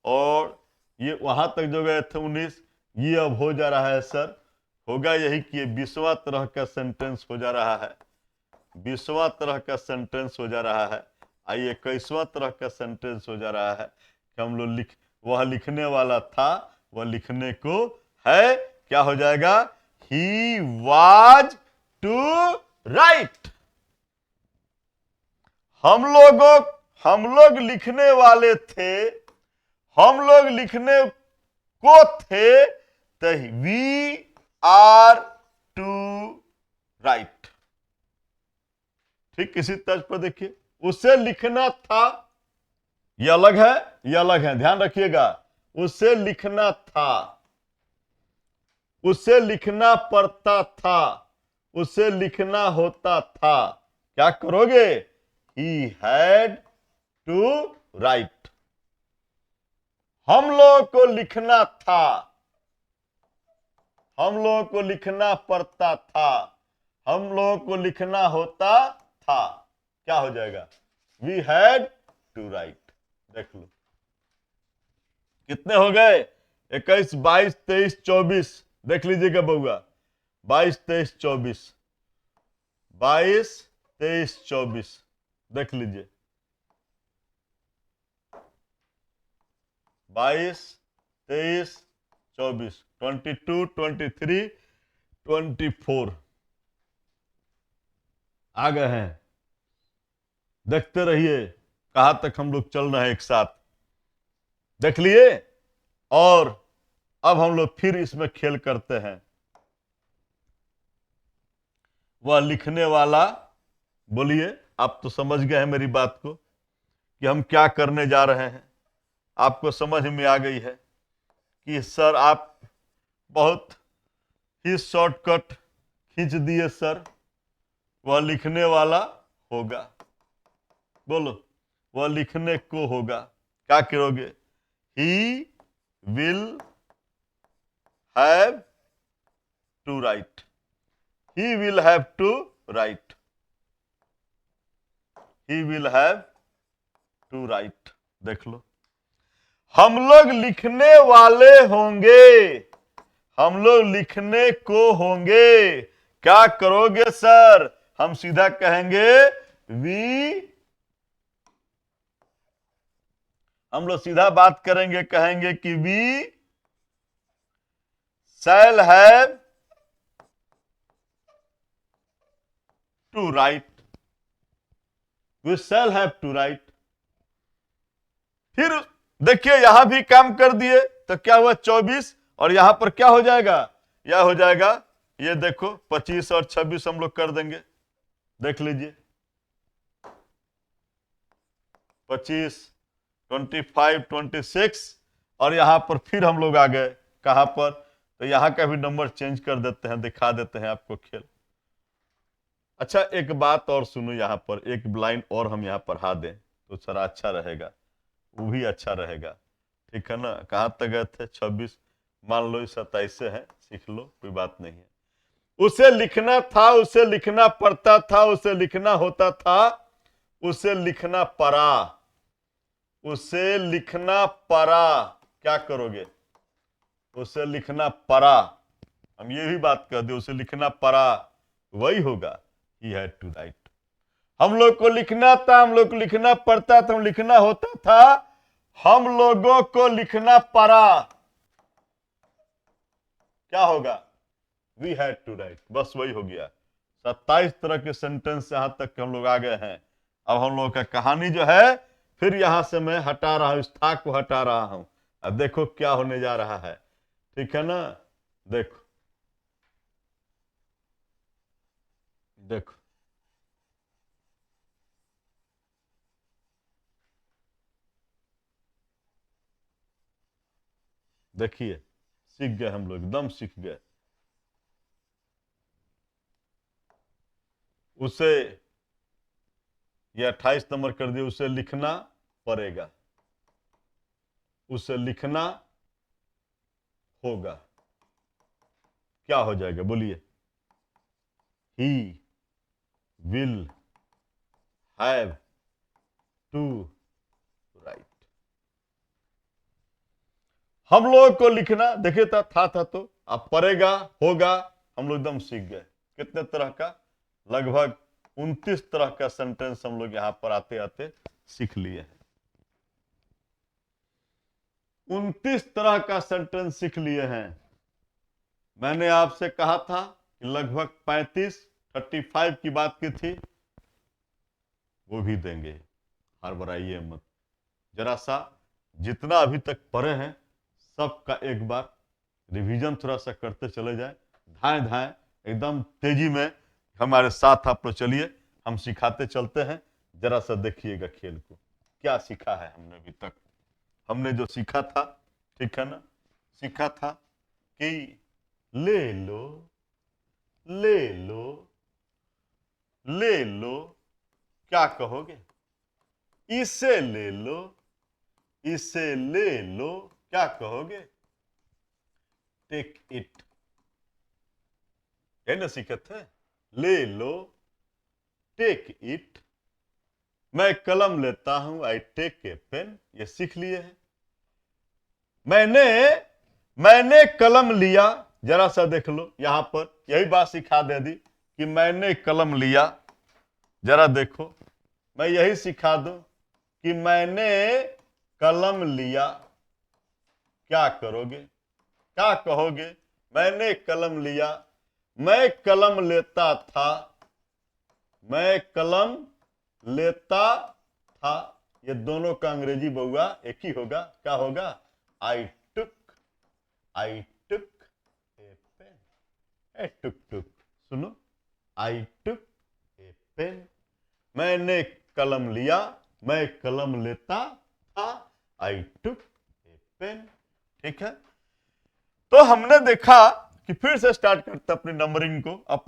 और ये वहां तक जो गए थे 19, ये अब हो जा रहा है सर, होगा यही कि ये 20वां तरह का सेंटेंस हो जा रहा है, 20वां तरह का सेंटेंस हो जा रहा है। आइए 21वां तरह का सेंटेंस हो जा रहा है कि हम लोग वह लिखने वाला था, वह लिखने को है, क्या हो जाएगा, ही वाज टू राइट। हम लोग लिखने वाले थे, हम लोग लिखने को थे, तो वी आर टू राइट। ठीक इसी तर्ज पर देखिए, उसे लिखना था, यह अलग है, यह अलग है, ध्यान रखिएगा, उसे लिखना था, उसे लिखना पड़ता था, उसे लिखना होता था, क्या करोगे, ही हैड टू राइट। हम लोगों को लिखना था, हम लोगों को लिखना पड़ता था, हम लोगों को लिखना होता था, क्या हो जाएगा, वी हैड टू राइट। देख लो कितने हो गए, 21, 22, 23, 24, देख लीजिएगा बउआ, 22, 23, 24, 22, 23, 24, देख लीजिए, 22, 23, 24, 22, 23, 24 आ गए हैं। देखते रहिए कहां तक हम लोग चल रहे हैं एक साथ, देख लिए। और अब हम लोग फिर इसमें खेल करते हैं, वह लिखने वाला, बोलिए, आप तो समझ गए हैं मेरी बात को कि हम क्या करने जा रहे हैं, आपको समझ में आ गई है कि सर आप बहुत ही शॉर्टकट खींच दिए सर, वह लिखने वाला होगा, बोलो, वह लिखने को होगा, क्या करोगे, he will have to write, he will have to write, he will have to write. देख लो, हम लोग लिखने वाले होंगे, हम लोग लिखने को होंगे, क्या करोगे सर, हम सीधा कहेंगे वी, हम लोग सीधा बात करेंगे, कहेंगे कि we shall have to write, we shall have to write. फिर देखिए यहां भी काम कर दिए तो क्या हुआ, 24, और यहां पर क्या हो जाएगा, यह हो जाएगा, ये देखो 25 और 26 हम लोग कर देंगे, देख लीजिए 25, 25, 26, और यहां पर फिर हम लोग आ गए कहां पर, तो यहां का भी नंबर चेंज कर देते हैं, दिखा देते हैं आपको खेल। अच्छा एक बात और सुनो, यहां पर एक लाइन और हम यहां पढ़ा दें तो थोड़ा अच्छा रहेगा, वो भी अच्छा रहेगा, ठीक है ना। कहां तक गए थे, 26, मान लो 27 से है, सीख लो, कोई बात नहीं है। उसे लिखना था, उसे लिखना पड़ता था, उसे लिखना होता था, उसे लिखना पड़ा, उसे लिखना पड़ा, क्या करोगे, उसे लिखना पड़ा, हम ये भी बात कर दे, उसे लिखना पड़ा, वही होगा, ही हैड टू राइट। हम लोग को लिखना था, हम लोग को लिखना पड़ता था, लिखना होता था, हम लोगों को लिखना पड़ा, क्या होगा, वी हैड टू राइट, बस वही हो गया। 27 तरह के सेंटेंस यहां तक हम लोग आ गए हैं। अब हम लोगों का कहानी जो है, फिर यहां से मैं हटा रहा हूं, इस था को हटा रहा हूं, अब देखो क्या होने जा रहा है, ठीक है ना। देखो देखो, देखिए सीख गए हम लोग, एकदम सीख गए। उसे ये 28 नंबर कर दिए, उसे लिखना पड़ेगा, उसे लिखना होगा। क्या हो जाएगा बोलिए? He will have to write. हम लोगों को लिखना देखिए था तो अब पड़ेगा, होगा, हम लोग एकदम सीख गए। कितने तरह का, लगभग 29 तरह का सेंटेंस हम लोग यहां पर आते आते सीख लिए हैं। 29 तरह का सेंटेंस सीख लिए हैं। मैंने आपसे कहा था कि लगभग 35 की बात की थी, वो भी देंगे, हड़बड़ाइए मत। जरा सा जितना अभी तक पढ़े हैं सबका एक बार रिवीजन थोड़ा सा करते चले जाए, धाए धाए एकदम तेजी में हमारे साथ आप लोग चलिए, हम सिखाते चलते हैं। जरा सा देखिएगा खेल को, क्या सीखा है हमने अभी तक। हमने जो सीखा था, ठीक है ना, सीखा था कि ले लो, ले लो, ले लो, क्या कहोगे? इसे ले लो, इसे ले लो, क्या कहोगे? Take it. है ना सीखे थे? ले लो, टेक इट। मैं कलम लेता हूं, आई टेक ए पेन, ये सीख लिए हैं। मैंने मैंने कलम लिया, जरा सा देख लो यहां पर यही बात सिखा दे दी कि मैंने कलम लिया। जरा देखो, मैं यही सिखा दूं कि मैंने कलम लिया, क्या करोगे, क्या कहोगे? मैंने कलम लिया, मैं कलम लेता था, मैं कलम लेता था। ये दोनों का अंग्रेजी बउआ एक ही होगा, क्या होगा? आई टुक, आई टुक ए पेन। ए टुक टुक, सुनो, आई टुक ए पेन। मैंने कलम लिया, मैं कलम लेता था, आई टुक ए पेन। ठीक है, तो हमने देखा कि फिर से स्टार्ट करते अपनी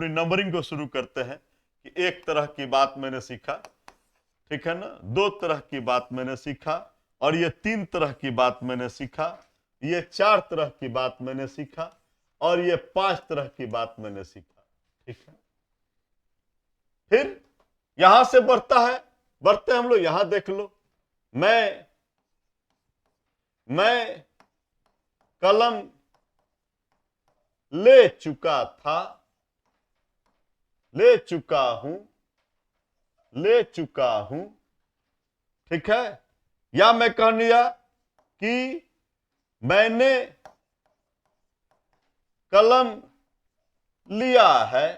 नंबरिंग को शुरू करते हैं कि एक तरह की बात मैंने सीखा, ठीक है ना, दो तरह की बात मैंने सीखा, और ये 3 तरह की बात मैंने सीखा, ये 4 तरह की बात मैंने सीखा, और ये 5 तरह की बात मैंने सीखा। ठीक है, फिर यहां से बढ़ते हम लोग, यहां देख लो, मैं कलम ले चुका था, ले चुका हूं, ले चुका हूं। ठीक है, या मैं कह लिया कि मैंने कलम लिया है,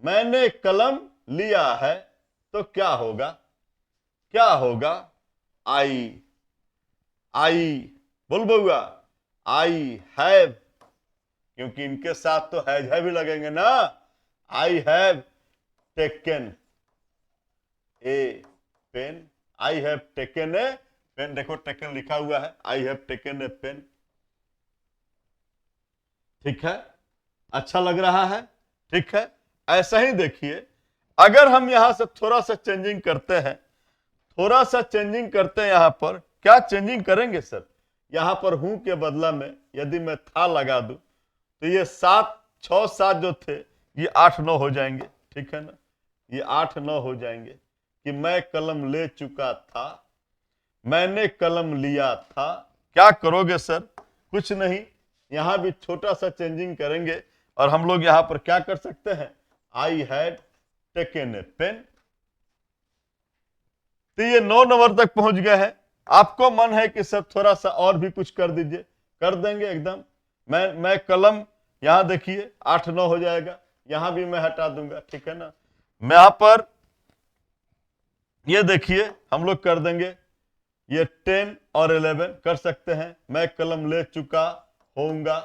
मैंने कलम लिया है, तो क्या होगा, क्या होगा? आई, आई बोल बउआ, आई हैव, क्योंकि इनके साथ तो है भी लगेंगे ना। I have taken a pen, I have taken a pen. देखो टेकन लिखा हुआ है, I have taken a pen. ठीक है, अच्छा लग रहा है? ठीक है, ऐसा ही देखिए, अगर हम यहां से थोड़ा सा चेंजिंग करते हैं, थोड़ा सा चेंजिंग करते हैं, यहां पर क्या चेंजिंग करेंगे सर? यहां पर हूं के बदला में यदि मैं था लगा दूं तो ये 7 6 7 जो थे ये 8 9 हो जाएंगे। ठीक है ना, ये 8 9 हो जाएंगे कि मैं कलम ले चुका था, मैंने कलम लिया था। क्या करोगे सर? कुछ नहीं, यहां भी छोटा सा चेंजिंग करेंगे और हम लोग यहां पर क्या कर सकते हैं? I had taken a pen. तो ये 9 नंबर तक पहुंच गए हैं। आपको मन है कि सर थोड़ा सा और भी कुछ कर दीजिए, कर देंगे एकदम। मैं कलम, यहां देखिए 8 9 हो जाएगा, यहां भी मैं हटा दूंगा। ठीक है ना, मैं यहां पर ये देखिए हम लोग कर देंगे, ये 10 और 11 कर सकते हैं। मैं कलम ले चुका होऊंगा,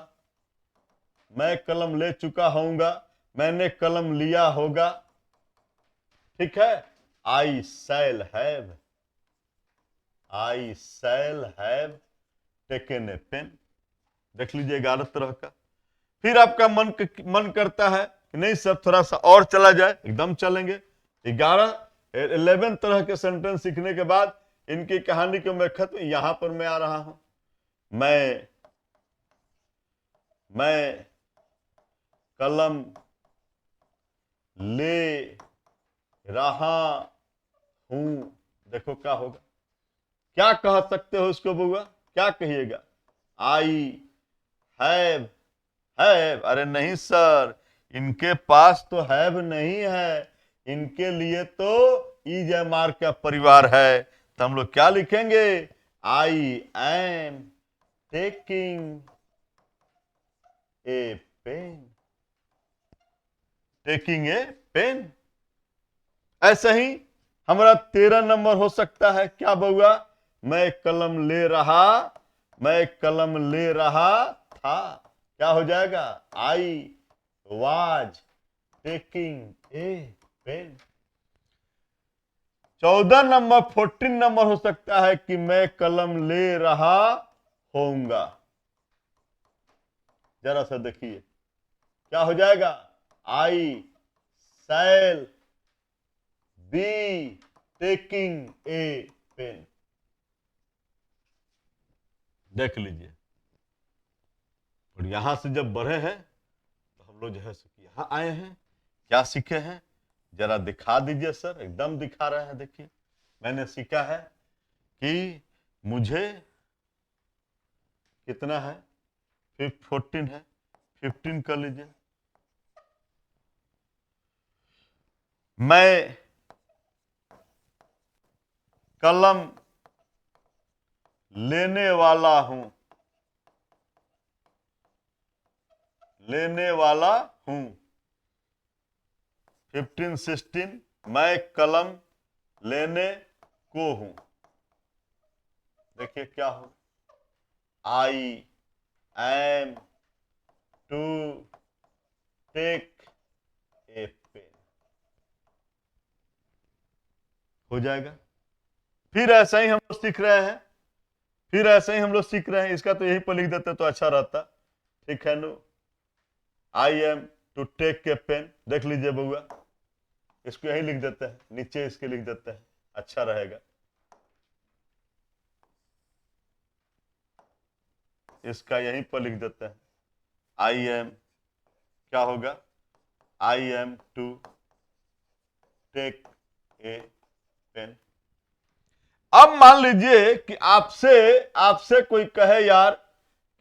मैं कलम ले चुका होऊंगा, मैंने कलम लिया होगा। ठीक है, I shall have, I shall have taken a pen. देख लीजिए 11 तरह का। फिर आपका मन करता है कि नहीं सर थोड़ा सा और चला जाए, एकदम चलेंगे। 11 तरह के सेंटेंस सीखने के बाद इनकी कहानी को मैं खत्म यहां पर मैं आ रहा हूं। मैं कलम ले रहा हूं। देखो क्या होगा, क्या कह सकते हो इसको बुआ, क्या कहिएगा? आई हैव, हैव, अरे नहीं सर, इनके पास तो हैव नहीं है, इनके लिए तो इज एम आर का परिवार है। तो हम लोग क्या लिखेंगे? I am taking a pen, taking a pen. ऐसे ही हमारा 13 नंबर हो सकता है, क्या बउआ? मैं कलम ले रहा था। क्या हो जाएगा? I was taking a pen. 14 number 14 number हो सकता है कि मैं कलम ले रहा होऊंगा। जरा सा देखिए क्या हो जाएगा? I shall be taking a pen. देख लीजिए। और यहां से जब बढ़े हैं तो हम लोग जो है यहां आए हैं, क्या सीखे हैं जरा दिखा दीजिए सर। एकदम दिखा रहे हैं। देखिए मैंने सीखा है कि मुझे कितना है, 14 है, 15 कर लीजिए। मैं कलम लेने वाला हूं, लेने वाला हूं। 15 16 मैं कलम लेने को हूं। देखिए क्या हो, I am to take a pen. हो जाएगा। फिर ऐसा ही हम लोग सीख रहे हैं, फिर ऐसे ही हम लोग सीख रहे हैं। इसका तो यही पर लिख देते तो अच्छा रहता। ठीक है no, I am to take a pen. देख लीजिए बउआ, इसको यही लिख देते हैं, नीचे इसके लिख देते हैं, अच्छा रहेगा। इसका यहीं पर लिख देते हैं, आई एम, क्या होगा? I am to take a pen. अब मान लीजिए कि आपसे कोई कहे यार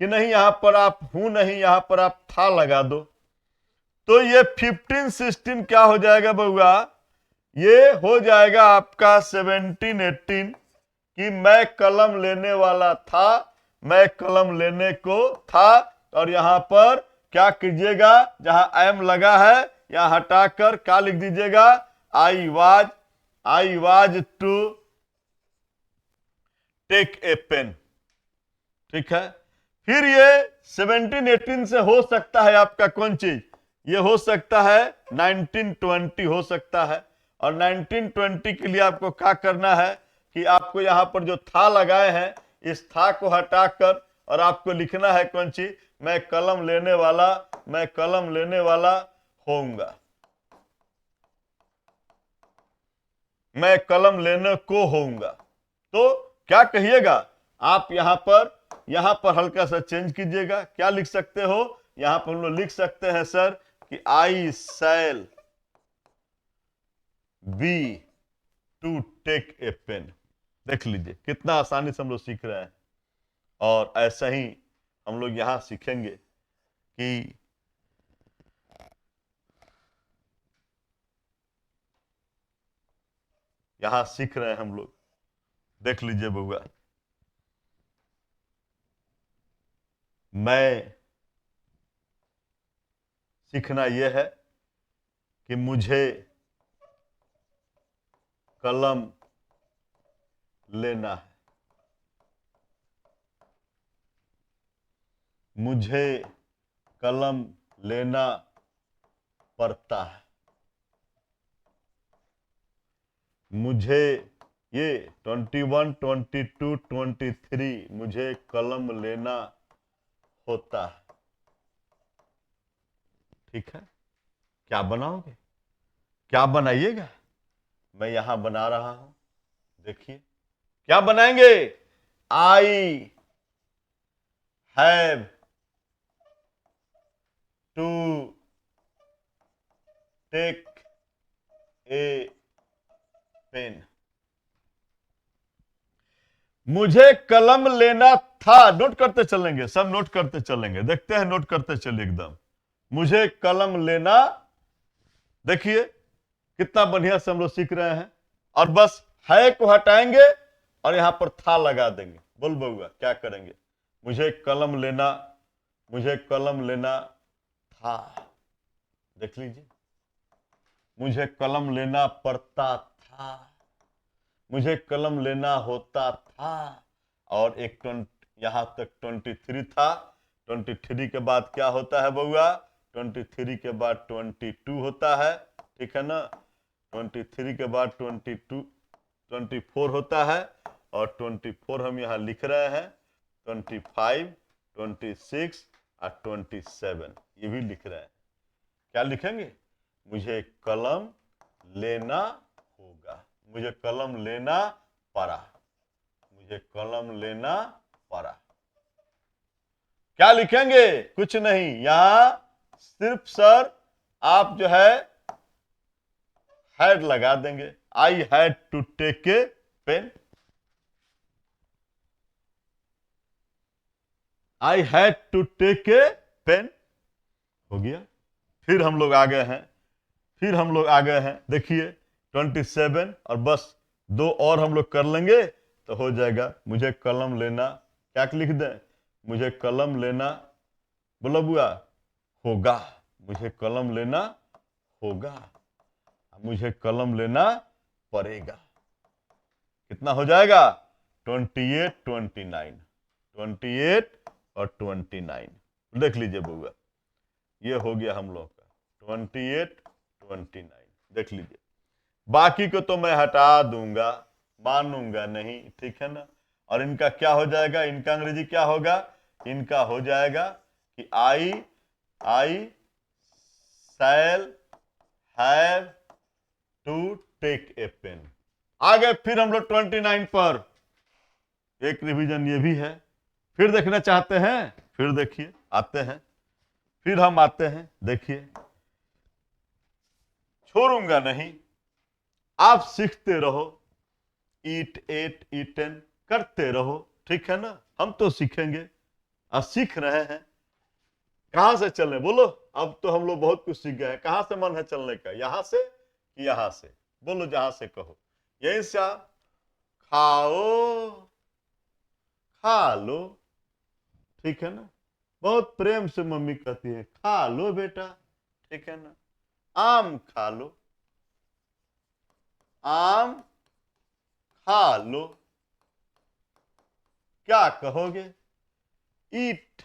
कि नहीं यहां पर आप हूं नहीं, यहां पर आप था लगा दो, तो ये 15 16 क्या हो जाएगा बउआ? ये हो जाएगा आपका 17 18 कि मैं कलम लेने वाला था, मैं कलम लेने को था। और यहां पर क्या कीजिएगा, जहां एम लगा है यहां हटाकर क्या लिख दीजिएगा? I was to take a pen. ठीक है। फिर ये 17 18 से हो सकता है आपका कौन चीज? ये हो सकता है 19 20 हो सकता है। और 19 20 के लिए आपको क्या करना है कि आपको यहां पर जो था लगाए हैं इस था को हटाकर और आपको लिखना है कौन चीज? मैं कलम लेने वाला होऊंगा, मैं कलम लेने को होऊंगा। तो क्या कहिएगा आप? यहां पर हल्का सा चेंज कीजिएगा। क्या लिख सकते हो? यहां पर हम लोग लिख सकते हैं सर कि I shall be to take a pen. देख लीजिए कितना आसानी से हम लोग सीख रहे हैं। और ऐसा ही हम लोग यहां सीखेंगे कि यहां सीख रहे हैं हम लोग। देख लीजिए बउआ, मैं सीखना यह है कि मुझे कलम लेना है, मुझे कलम लेना पड़ता है, मुझे ये 21, 22, 23 मुझे कलम लेना होता है। ठीक है, क्या बनाओगे, क्या बनाइएगा? मैं यहां बना रहा हूं, देखिए क्या बनाएंगे। I have to take a pen. मुझे कलम लेना था, नोट करते चलेंगे, सब नोट करते चलेंगे, देखते हैं, नोट करते चलिए एकदम। मुझे कलम लेना, देखिए कितना बढ़िया से हम लोग सीख रहे हैं। और बस है को हटाएंगे और यहां पर था लगा देंगे। बोल बउआ क्या करेंगे? मुझे कलम लेना, मुझे कलम लेना था, देख लीजिए, मुझे कलम लेना पड़ता था, मुझे कलम लेना होता था। और एक यहां तक 23 था, 23 के बाद क्या होता है बउआ? 23 के बाद 22 होता है, ठीक है ना? 23 के बाद 22, 24 होता है, और 24 हम यहां लिख रहे हैं, 25, 26 और 27 ये भी लिख रहे हैं। क्या लिखेंगे? मुझे कलम लेना होगा, मुझे कलम लेना पड़ा, मुझे कलम लेना पड़ा। क्या लिखेंगे? कुछ नहीं, यहां सिर्फ सर आप जो है हैड लगा देंगे। I had to take a pen, I had to take a pen, हो गया। फिर हम लोग आ गए हैं, फिर हम लोग आ गए हैं, देखिए 27, और बस दो और हम लोग कर लेंगे तो हो जाएगा। मुझे कलम लेना, क्या लिख दें? मुझे कलम लेना, बोलो बुआ, होगा, मुझे कलम लेना होगा, मुझे कलम लेना पड़ेगा। कितना हो जाएगा? 28, 29, 28 और 29, देख लीजिए बउआ, ये हो गया हम लोग का 28, 29, देख लीजिए। बाकी को तो मैं हटा दूंगा, मानूंगा नहीं, ठीक है ना? और इनका क्या हो जाएगा? इनका अंग्रेजी क्या होगा? इनका हो जाएगा कि I shall have to take a pen. आगे फिर हम लोग 29 पर, एक रिवीजन ये भी है, फिर देखना चाहते हैं, फिर देखिए आते हैं, फिर हम आते हैं, देखिए छोड़ूंगा नहीं, आप सीखते रहो, ईट एट ईटन करते रहो, ठीक है ना? हम तो सीखेंगे और सीख रहे हैं। कहां से चलने बोलो? अब तो हम लोग बहुत कुछ सीख गए हैं। कहां से मन है चलने का? यहां से कि यहां से? बोलो, जहां से कहो। यही से खाओ, खा लो, ठीक है ना? बहुत प्रेम से मम्मी कहती है खा लो बेटा, ठीक है ना? आम खा लो, आम खा लो। क्या कहोगे? ईट,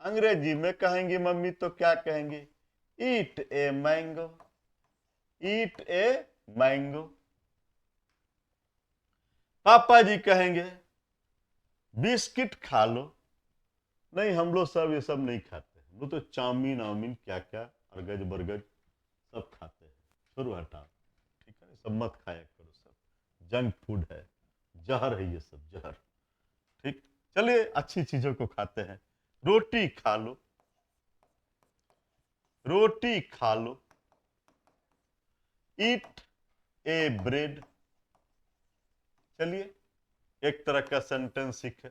अंग्रेजी में कहेंगी मम्मी तो क्या कहेंगे? Eat a mango, eat a mango. Papa ji कहेंगे बिस्किट खा लो। नहीं, हम लोग सब ये सब नहीं खाते, वो तो चाउमीन आउमीन क्या क्या अर्गज बर्गज सब खाते हैं। छोड़ो हटाओ, ठीक है, सब मत खाया करो, सब जंक फूड है, जहर है ये सब, जहर। ठीक, चलिए अच्छी चीजों को खाते हैं। रोटी खा लो, रोटी खा लो। ईट ए ब्रेड। चलिए एक तरह का सेंटेंस सीखे,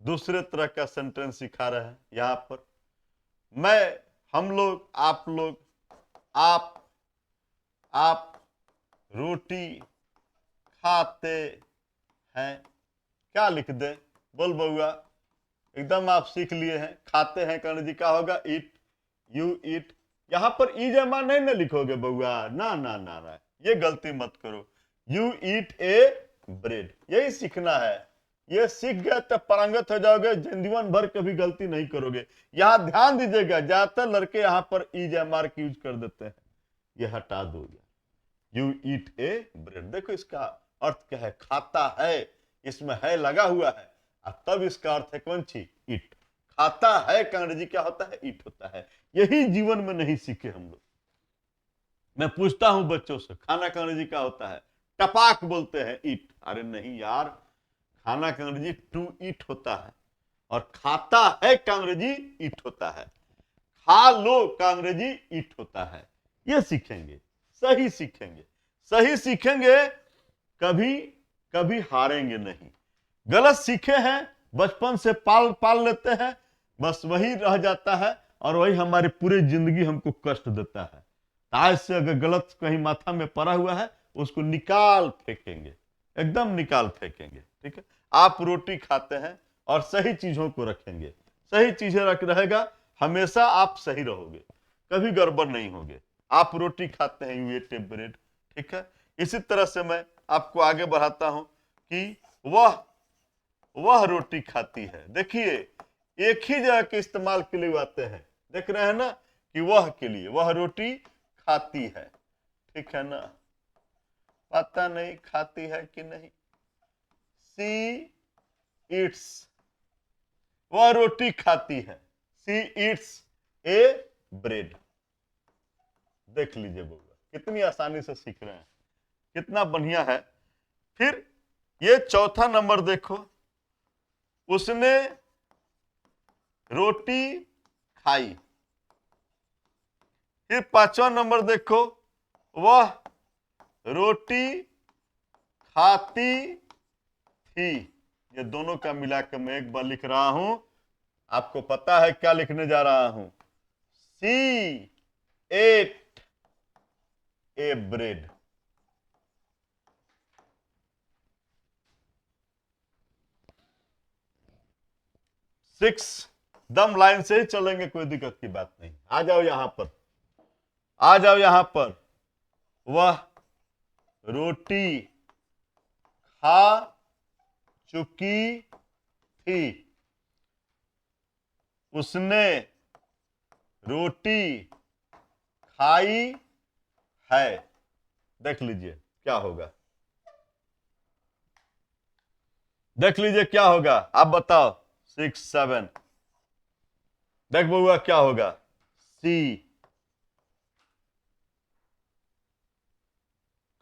दूसरे तरह का सेंटेंस सिखा रहे हैं यहां पर। मैं, हम लोग, आप रोटी खाते हैं। क्या लिख दे? बोल बउआ, एकदम आप सीख लिए हैं। खाते हैं का अंग्रेजी क्या होगा? ईट, यू ईट। यहां पर ई जमा नहीं ना लिखोगे बउआ, ना ना ना ना, ये गलती मत करो। यू ईट ए ब्रेड, यही सीखना है। ये सीख गए तो पारंगत हो जाओगे, जीवन भर कभी गलती नहीं करोगे। यहां ध्यान दीजिएगा, ज्यादातर लड़के यहां पर ई जमार यूज कर देते हैं, ये हटा दो। यू ईट ए ब्रेड, देखो इसका अर्थ क्या है, खाता है, इसमें है लगा हुआ है, और तब इसका अर्थ है कौन सी, ईट। खाता है का अंग्रेजी क्या होता है, ईट होता है। यही जीवन में नहीं सीखे हम लोग। मैं पूछता हूं बच्चों से, खाना का अंग्रेजी क्या होता है, टपाक बोलते हैं ईट। अरे नहीं यार, खाना का अंग्रेजी टू ईट होता है, और खाता है का अंग्रेजी ईट होता है। खा लो का अंग्रेजी ईट होता है। ये सीखेंगे, सही सीखेंगे, सही सीखेंगे, कभी कभी हारेंगे नहीं। गलत सीखे हैं, बचपन से पाल पाल लेते हैं, बस वही रह जाता है, और वही हमारी पूरी जिंदगी हमको कष्ट देता है। आज से अगर गलत कहीं माथा में पड़ा हुआ है, उसको निकाल फेंकेंगे, एकदम निकाल फेंकेंगे। ठीक है, आप रोटी खाते हैं और सही चीजों को रखेंगे, सही चीजें रख रहेगा, हमेशा आप सही रहोगे, कभी गड़बड़ नहीं होगे। आप रोटी खाते हैं, यू ईट ए ब्रेड। ठीक है, इसी तरह से मैं आपको आगे बढ़ाता हूं कि वह रोटी खाती है। देखिए, एक ही जगह के इस्तेमाल के लिए आते हैं, देख रहे हैं ना, कि वह के लिए, वह रोटी खाती है। ठीक है ना, पता नहीं खाती है कि नहीं। सी ईट्स, वह रोटी खाती है, सी ईट्स ए ब्रेड। देख लीजिए बउआ, कितनी आसानी से सीख रहे हैं, कितना बढ़िया है। फिर ये चौथा नंबर देखो, उसने रोटी खाई। फिर पांचवा नंबर देखो, वह रोटी खाती थी। ये दोनों का मिलाकर मैं एक बार लिख रहा हूं, आपको पता है क्या लिखने जा रहा हूं, सी एट ए ब्रेड। सिक्स दम लाइन से ही चलेंगे, कोई दिक्कत की बात नहीं। आ जाओ यहां पर, आ जाओ यहां पर। वह रोटी खा चुकी थी, उसने रोटी खाई है। देख लीजिए क्या होगा, देख लीजिए क्या होगा, आप बताओ। 6 7, देख बउआ क्या होगा, सी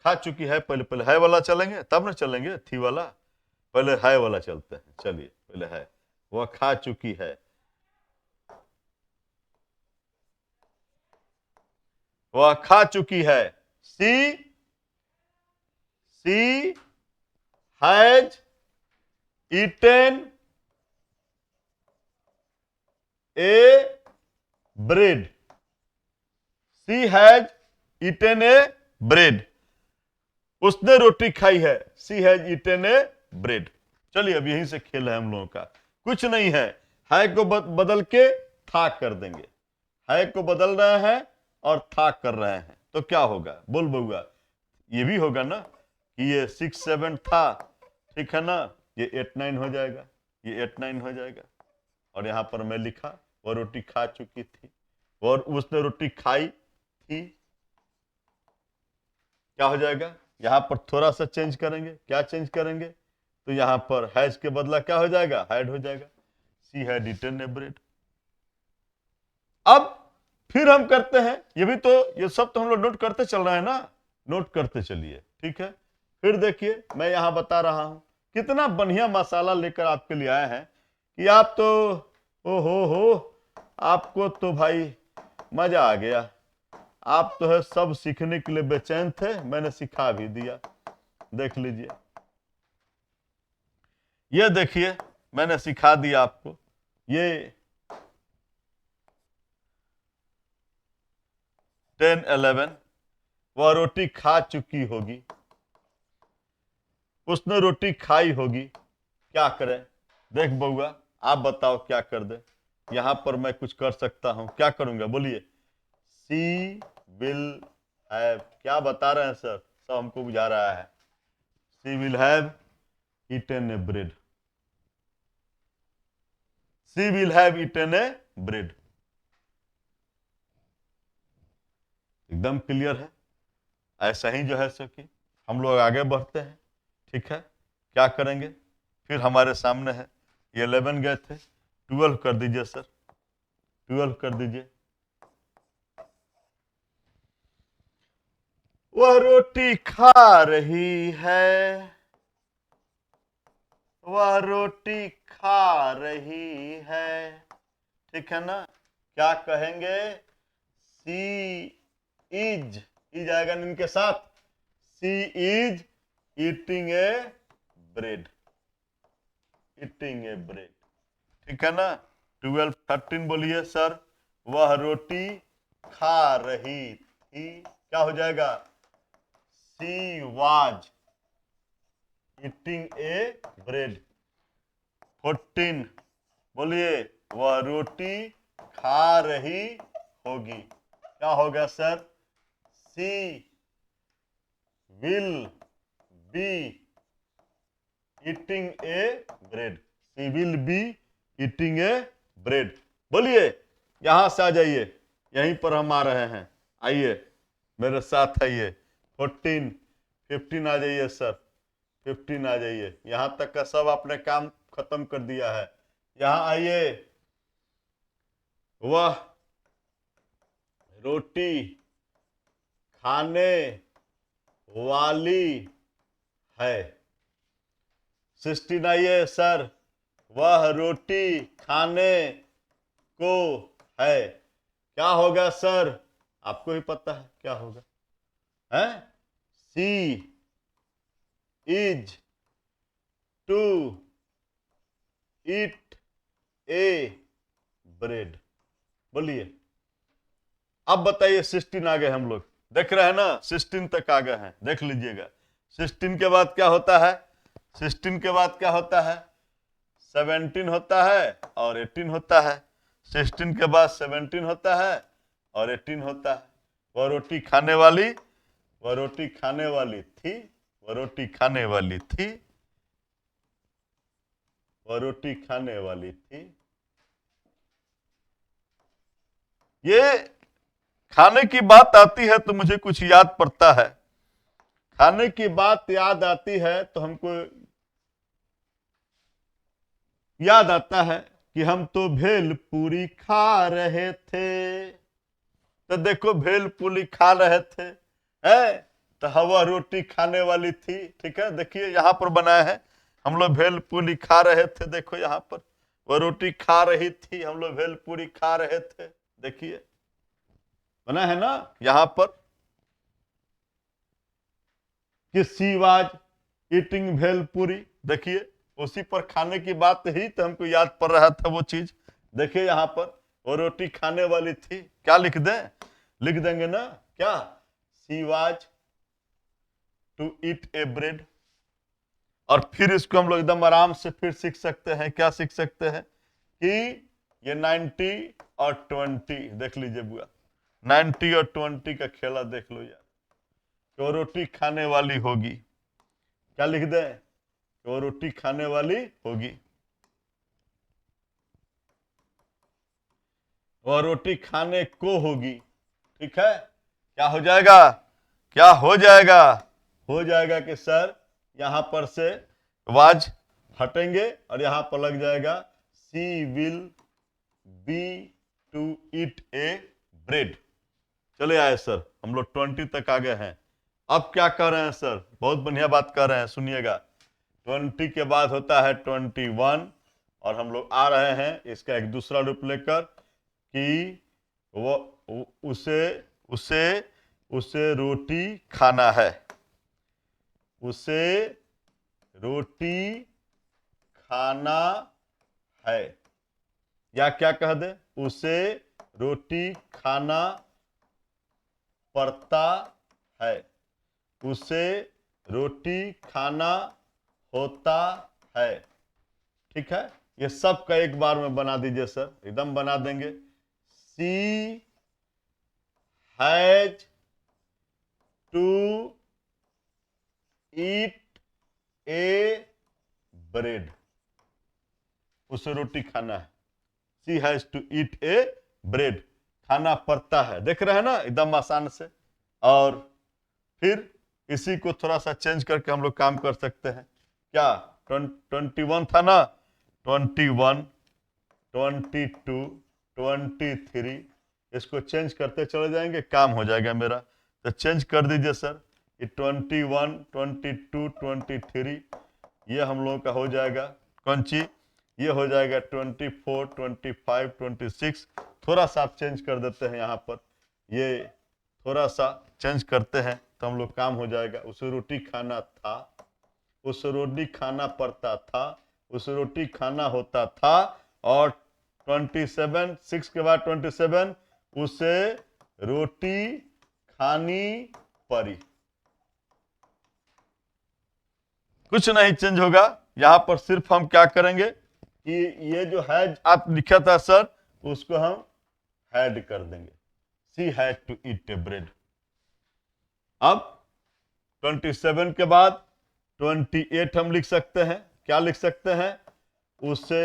खा चुकी है। पहले पहले है वाला चलेंगे, तब ना चलेंगे थी वाला, पहले है वाला चलते हैं। चलिए पहले है, वह खा चुकी है, वह खा चुकी है। She has eaten a bread, she has eaten a bread. उसने रोटी खाई है, she has eaten a bread. चलिए अब यहीं से खेल है हम लोगों का, कुछ नहीं है को बदल के था कर देंगे। है को बदल रहे हैं और था कर रहे हैं, तो क्या होगा, बोल बउआ। ये भी होगा ना कि ये 6 7 था, ठीक है ना, ये 8 9 हो जाएगा, ये 8 9 हो जाएगा। और यहां पर मैं लिखा, वह रोटी खा चुकी थी, और उसने रोटी खाई थी। क्या हो जाएगा, यहां पर थोड़ा सा चेंज करेंगे। क्या चेंज करेंगे, तो यहां पर हैज के बदला क्या हो जाएगा, हैड हो जाएगा। She had eaten a bread. अब फिर हम करते हैं, ये भी तो, ये सब तो हम लोग नोट करते चल रहे हैं ना, नोट करते चलिए। ठीक है, फिर देखिए मैं यहां बता रहा हूं, कितना बढ़िया मसाला लेकर आपके लिए आए हैं कि आप तो, ओ हो, आपको तो भाई मजा आ गया। आप तो है सब सीखने के लिए बेचैन थे, मैंने सिखा भी दिया। देख लीजिए, ये देखिए मैंने सिखा दिया आपको। ये 10 11, वह रोटी खा चुकी होगी, उसने रोटी खाई होगी। क्या करें, देख बउआ आप बताओ क्या कर दे। यहां पर मैं कुछ कर सकता हूं, क्या करूंगा बोलिए। सी विल हैव, क्या बता रहे हैं सर, सब हमको बुझा रहा है। She will have eaten a bread, she will have eaten a bread. एकदम क्लियर है। ऐसा ही जो है सो कि हम लोग आगे बढ़ते हैं। ठीक है, क्या करेंगे, फिर हमारे सामने है, ये 11 गए थे, 12 कर दीजिए सर, 12 कर दीजिए। वह रोटी खा रही है, वह रोटी खा रही है, ठीक है ना, क्या कहेंगे, सी इज आएगा इनके साथ, she is eating a bread, eating a bread, ठीक है ना। 12 13 बोलिए सर, वह रोटी खा रही थी, क्या हो जाएगा, she was eating a bread. 14 बोलिए, वह रोटी खा रही होगी, क्या होगा sir, she will be eating a bread, she will be eating a bread. बोलिए, यहां से आ जाइए, यहीं पर हम आ रहे हैं, आइए मेरे साथ आइए। 14 15 आ जाइए सर, 15 आ जाइए, यहां तक का सब आपने काम खत्म कर दिया है, यहां आइए। वह रोटी खाने वाली है, 16 आइए सर, वह रोटी खाने को है, क्या होगा सर, आपको ही पता है क्या होगा, है, she is to eat a bread. बोलिए, अब बताइए, 16 आ गए हम लोग, देख रहे हैं ना, 16 तक आ गए हैं, देख लीजिएगा। 16 के बाद क्या होता है, 16 के बाद क्या होता है, 17 होता है और 18 होता है, 16 के बाद 17 होता है और 18 होता है। वह रोटी खाने वाली, वह रोटी खाने वाली थी, वह रोटी खाने वाली थी, वह रोटी खाने वाली थी। ये खाने की बात आती है तो मुझे कुछ याद पड़ता है, खाने की बात याद आती है तो हमको याद आता है कि हम तो भेल पूरी खा रहे थे, तो देखो भेल पूरी खा रहे थे, है, तो हवा रोटी खाने वाली थी, ठीक है, देखिए यहां पर बनाया है, हम लोग भेल पूरी खा रहे थे, देखो यहां पर वह रोटी खा रही थी, हम लोग भेल पूरी खा रहे थे, देखिए बना है ना यहां पर, कि सी वाज ईटिंग भेल पूरी, देखिए उसी पर खाने की बात ही तो हमको याद पड़ रहा था वो चीज, देखिए यहां पर वो रोटी खाने वाली थी, क्या लिख दें, लिख देंगे ना, क्या, she was to eat a bread. और फिर इसको हम लोग एकदम आराम से फिर सीख सकते हैं, क्या सीख सकते हैं, कि ये 90 और 20 देख लीजिए बुआ, 90 और 20 का खेला देख लो यार, तो रोटी खाने वाली होगी, क्या लिख दें, तो रोटी खाने वाली होगी, वह रोटी खाने को होगी, ठीक है, क्या हो जाएगा, क्या हो जाएगा, हो जाएगा कि सर यहां पर से वाज हटेंगे और यहां पर लग जाएगा she will be to eat a bread. चले आए सर, हम लोग 20 तक आ गए हैं। अब क्या कर रहे हैं सर, बहुत बढ़िया बात कर रहे हैं, सुनिएगा, 20 के बाद होता है 21, और हम लोग आ रहे हैं इसका एक दूसरा रूप लेकर, कि वो उसे उसे उसे रोटी खाना है, उसे रोटी खाना है, या क्या कह दे, उसे रोटी खाना पड़ता है, उसे रोटी खाना होता है, ठीक है, ये सब का एक बार में बना दीजिए सर, एकदम बना देंगे, she has to eat a bread, उसे रोटी खाना है, she has to eat a bread, खाना पड़ता है, देख रहे हैं ना एकदम आसान से। और फिर इसी को थोड़ा सा चेंज करके हम लोग काम कर सकते हैं। क्या 21 था ना, 21, 22, 23, इसको चेंज करते चले जाएंगे, काम हो जाएगा मेरा। तो चेंज कर दीजिए सर, ये 21, 22, 23 ये हम लोगों का हो जाएगा। कौन सी? ये हो जाएगा 24, 25, 26। थोड़ा सा आप चेंज कर देते हैं यहाँ पर, ये थोड़ा सा चेंज करते हैं तो हम लोग काम हो जाएगा। उसे रोटी खाना था, उस रोटी खाना पड़ता था, उस रोटी खाना होता था, और 27, 6 के बाद 27, उसे रोटी खानी पड़ी। कुछ नहीं चेंज होगा। यहां पर सिर्फ हम क्या करेंगे कि ये जो है आप लिखा था सर, उसको हम हैड कर देंगे। She had to eat a bread. अब 27 के बाद 28 हम लिख सकते हैं। क्या लिख सकते हैं? उसे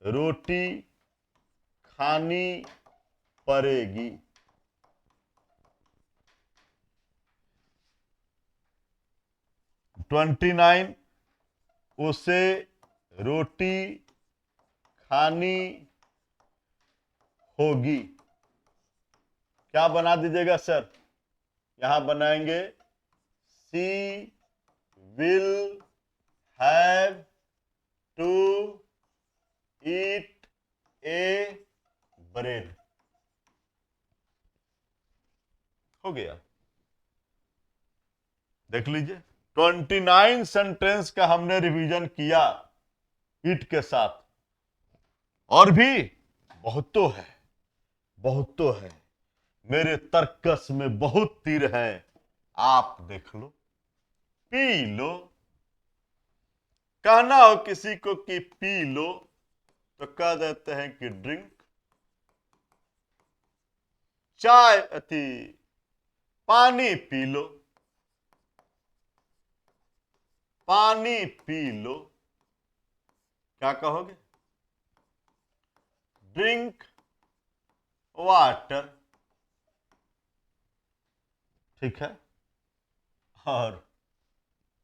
रोटी खानी पड़ेगी। ट्वेंटी 29, उसे रोटी खानी होगी। क्या बना दीजिएगा सर? यहां बनाएंगे she will have to eat a bread. हो गया। देख लीजिए, 29 सेंटेंस का हमने रिवीजन किया ईट के साथ। और भी बहुत तो है, बहुत तो है। मेरे तर्कस में बहुत तीर है, आप देख लो, पी लो। कहना हो किसी को कि पी लो तो कह देते हैं कि ड्रिंक। चाय अति पानी पी लो, पानी पी लो। क्या कहोगे? Drink water. ठीक है। और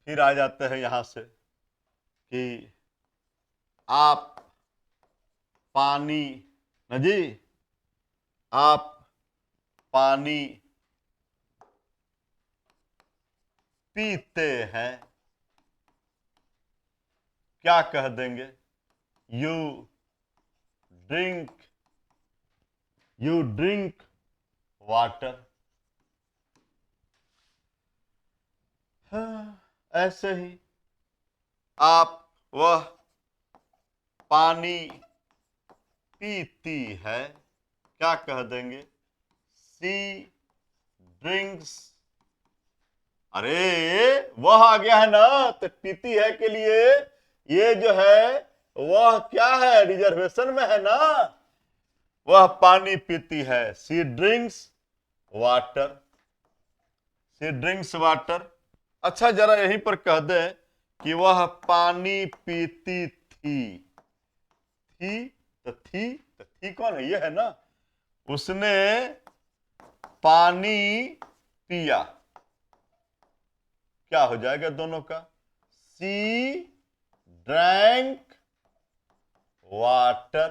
फिर आ जाते हैं यहां से कि आप पानी, न जी, आप पानी पीते हैं। क्या कह देंगे? You drink, you drink water. ऐसे ही आप वह पानी पीती है। क्या कह देंगे? सी ड्रिंक्स। अरे वह आ गया है ना, तो पीती है के लिए ये जो है वह क्या है, रिजर्वेशन में है ना। वह पानी पीती है, सी ड्रिंक्स वाटर, सी ड्रिंक्स वाटर। अच्छा जरा यहीं पर कह दे कि वह पानी पीती थी। थी कौन है? ये है ना। उसने पानी पिया। क्या हो जाएगा दोनों का? सी ड्रैंक वाटर।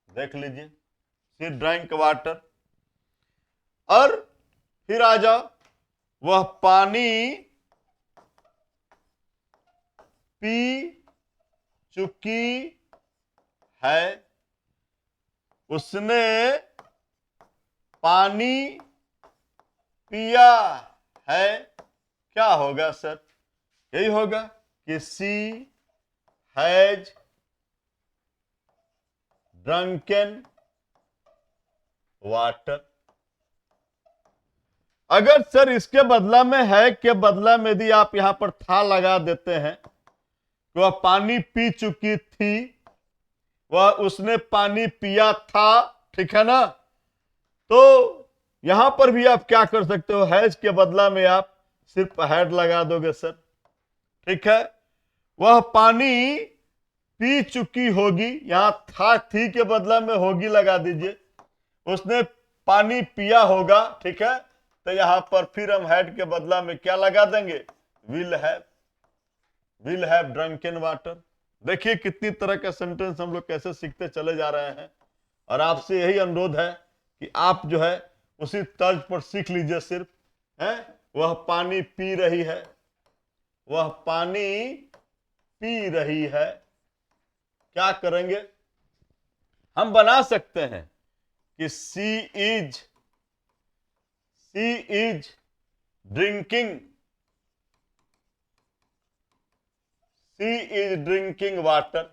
देख लीजिए, सी ड्रैंक वाटर। और फिर आ जाओ, वह पानी पी चुकी है। उसने पानी पिया है। क्या होगा सर? यही होगा कि सी हैज ड्रंकन वाटर। अगर सर इसके बदला में है के बदला में यदि आप यहां पर था लगा देते हैं तो वह पानी पी चुकी थी, वह उसने पानी पिया था। ठीक है ना। तो यहां पर भी आप क्या कर सकते हो, हैज के बदला में आप सिर्फ हैड लगा दोगे सर। ठीक है। वह पानी पी चुकी होगी, यहां था थी के बदला में होगी लगा दीजिए। उसने पानी पिया होगा। ठीक है। तो यहां पर फिर हम हैड के बदला में क्या लगा देंगे, विल हैव ड्रंकन वाटर। देखिए कितनी तरह का सेंटेंस हम लोग कैसे सीखते चले जा रहे हैं, और आपसे यही अनुरोध है कि आप जो है उसी तर्ज पर सीख लीजिए। सिर्फ है वह पानी पी रही है, वह पानी पी रही है। क्या करेंगे, हम बना सकते हैं कि सी इज ड्रिंकिंग वाटर।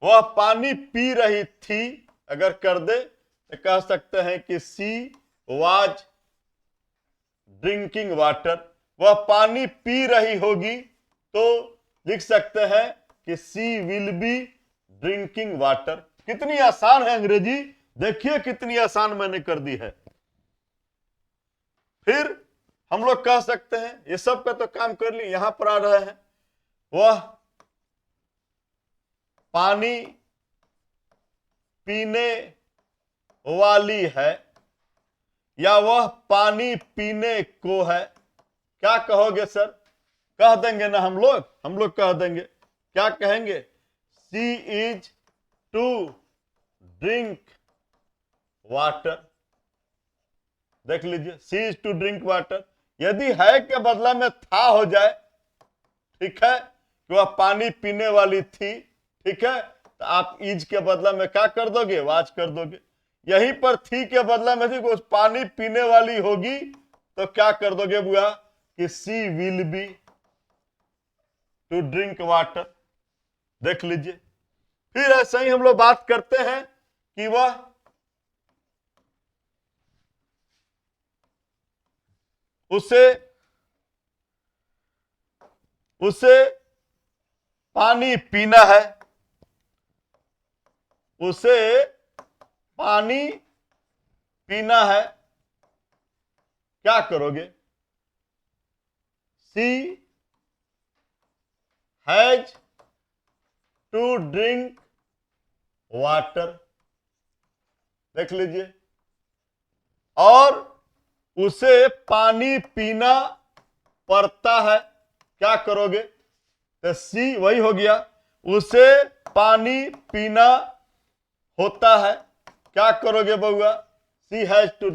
वह पानी पी रही थी, अगर कर दे तो कह सकते हैं कि सी वाज ड्रिंकिंग वाटर। वह पानी पी रही होगी तो लिख सकते हैं कि she will B drinking water. कितनी आसान है अंग्रेजी, देखिए कितनी आसान मैंने कर दी है। फिर हम लोग कह सकते हैं, ये सब का तो काम कर ली, यहां पर आ रहे हैं, वह पानी पीने वाली है, या वह पानी पीने को है। क्या कहोगे सर, कह देंगे ना हम लोग कह देंगे। क्या कहेंगे, सी इज टू ड्रिंक वाटर। देख लीजिए, सी इज टू ड्रिंक वाटर। यदि है के बदला में था हो जाए, ठीक है, कि वह पानी पीने वाली थी, ठीक है, तो आप इज के बदला में क्या कर दोगे, वाज कर दोगे। यहीं पर थी के बदला में थी कुछ पानी पीने वाली होगी तो क्या कर दोगे बुआ, कि she will be to drink water. देख लीजिए। फिर ऐसे ही हम लोग बात करते हैं कि वह उसे पानी पीना है, उसे पानी पीना है। क्या करोगे, सी हैज टू ड्रिंक वाटर। देख लीजिए। और उसे पानी पीना पड़ता है। क्या करोगे, तो सी वही हो गया, उसे पानी पीना होता है। क्या करोगे बउआ, सी हैज टू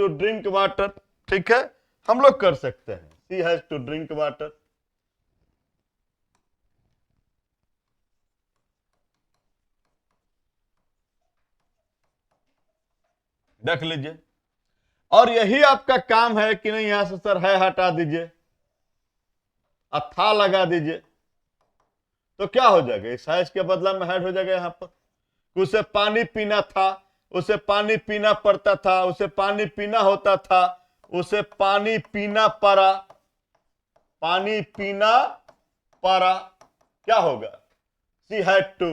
ड्रिंक वाटर। ठीक है, हम लोग कर सकते हैं, सी हैज टू ड्रिंक वाटर। देख लीजिए। और यही आपका काम है कि नहीं, यहां से सर है हटा दीजिए, अथा लगा दीजिए, तो क्या हो जाएगा, इस हैज के बदला में हैड हो जाएगा। यहां पर उसे पानी पीना था, उसे पानी पीना पड़ता था, उसे पानी पीना होता था, उसे पानी पीना पड़ा, पानी पीना पड़ा। क्या होगा, she had to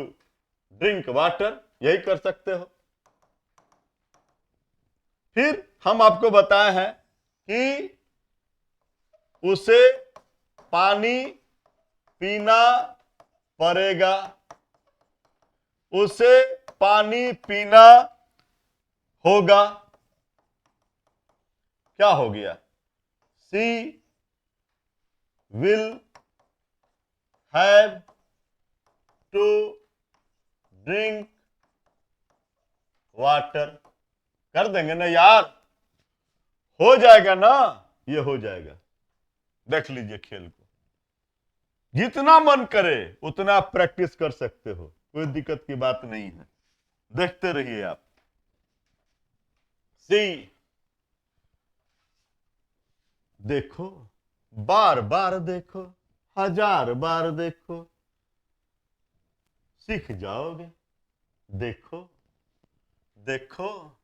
drink water. यही कर सकते हो। फिर हम आपको बताए हैं कि उसे पानी पीना पड़ेगा, उसे पानी पीना होगा। क्या हो गया, she will have to drink water. कर देंगे ना यार, हो जाएगा ना, ये हो जाएगा। देख लीजिए खेल को, जितना मन करे उतना प्रैक्टिस कर सकते हो, कोई दिक्कत की बात नहीं है। देखते रहिए आप। सी, देखो, बार बार देखो, हजार बार देखो, सीख जाओगे। देखो देखो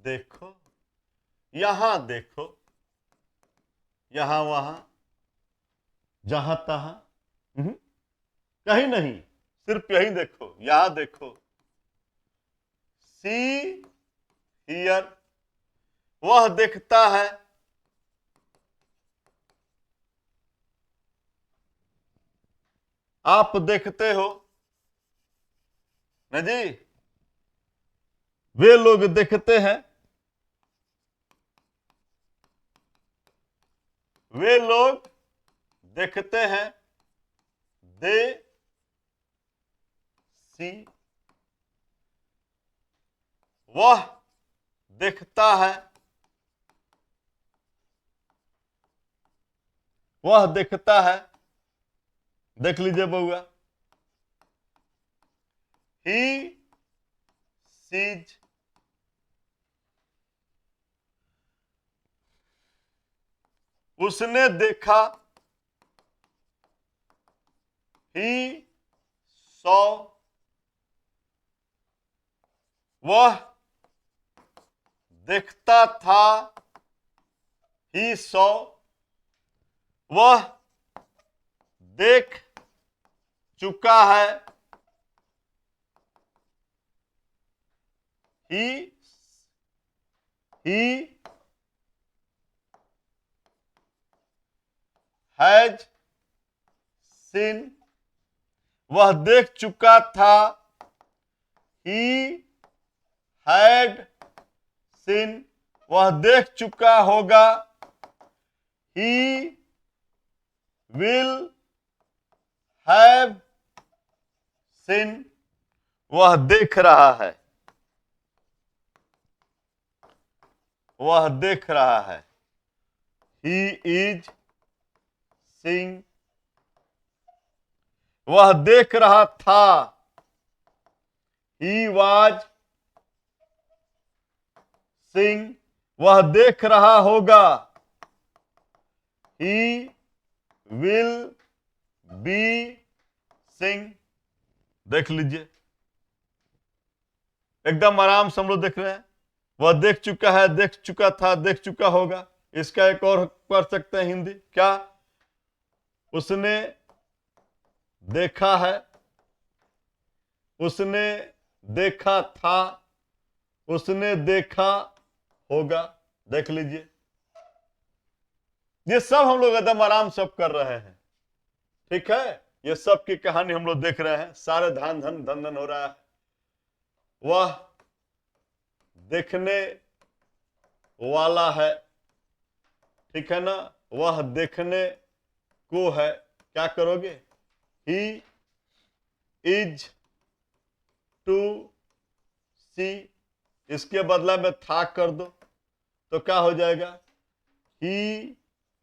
देखो, यहां देखो, यहां वहां, जहां तहां, कहीं नहीं, सिर्फ यही देखो, यहां देखो। सी हियर, वह देखता है, आप देखते हो ना जी। वे लोग देखते हैं, वे लोग देखते हैं, दे सी, वह देखता है, वह देखता है। देख लीजिए बउआ, ही सीज, उसने देखा, ही सौ, वह देखता था, ही सौ, वह देख चुका है, ही हैज सीन, वह देख चुका था, ही हैड सीन, वह देख चुका होगा, ही विल हैव सीन, वह देख रहा है, वह देख रहा है। ही इज सीइंग, वह देख रहा था, ही वाज सीइंग, वह देख रहा होगा, ही विल बी सीइंग। देख लीजिए, एकदम आराम से हम लोग देख रहे हैं। वह देख चुका है, देख चुका था, देख चुका होगा। इसका एक और पढ़ सकते हैं हिंदी, क्या? उसने देखा है, उसने देखा था, उसने देखा होगा। देख लीजिए, ये सब हम लोग एकदम आराम से कर रहे हैं, ठीक है। ये सब की कहानी हम लोग देख रहे हैं, सारे धन धन धन धन हो रहा है। वह देखने वाला है, ठीक है ना, वह देखने को है। क्या करोगे? ही इज टू सी, इसके बदला में था कर दो तो क्या हो जाएगा? ही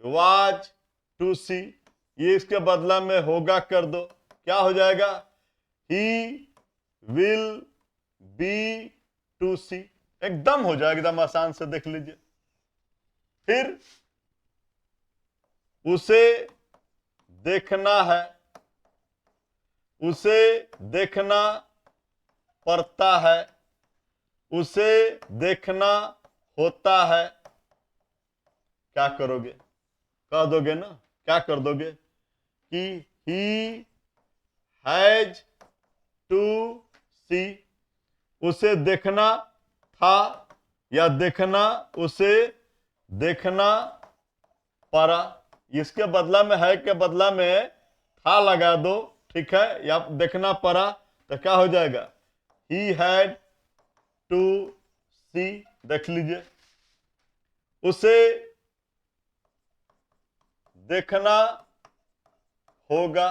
वाज टू सी, ये इसके बदला में होगा कर दो, क्या हो जाएगा? ही विल बी टू सी। एकदम हो जाएगा, एकदम आसान से। देख लीजिए, फिर उसे देखना है, उसे देखना पड़ता है, उसे देखना होता है। क्या करोगे? कह दोगे ना, क्या कर दोगे कि ही हैज टू सी, उसे देखना था या देखना, उसे देखना पड़ा। इसके बदला में है के बदला में था लगा दो, ठीक है, या देखना पड़ा तो क्या हो जाएगा? ही हैड टू सी। देख लीजिए, उसे देखना होगा,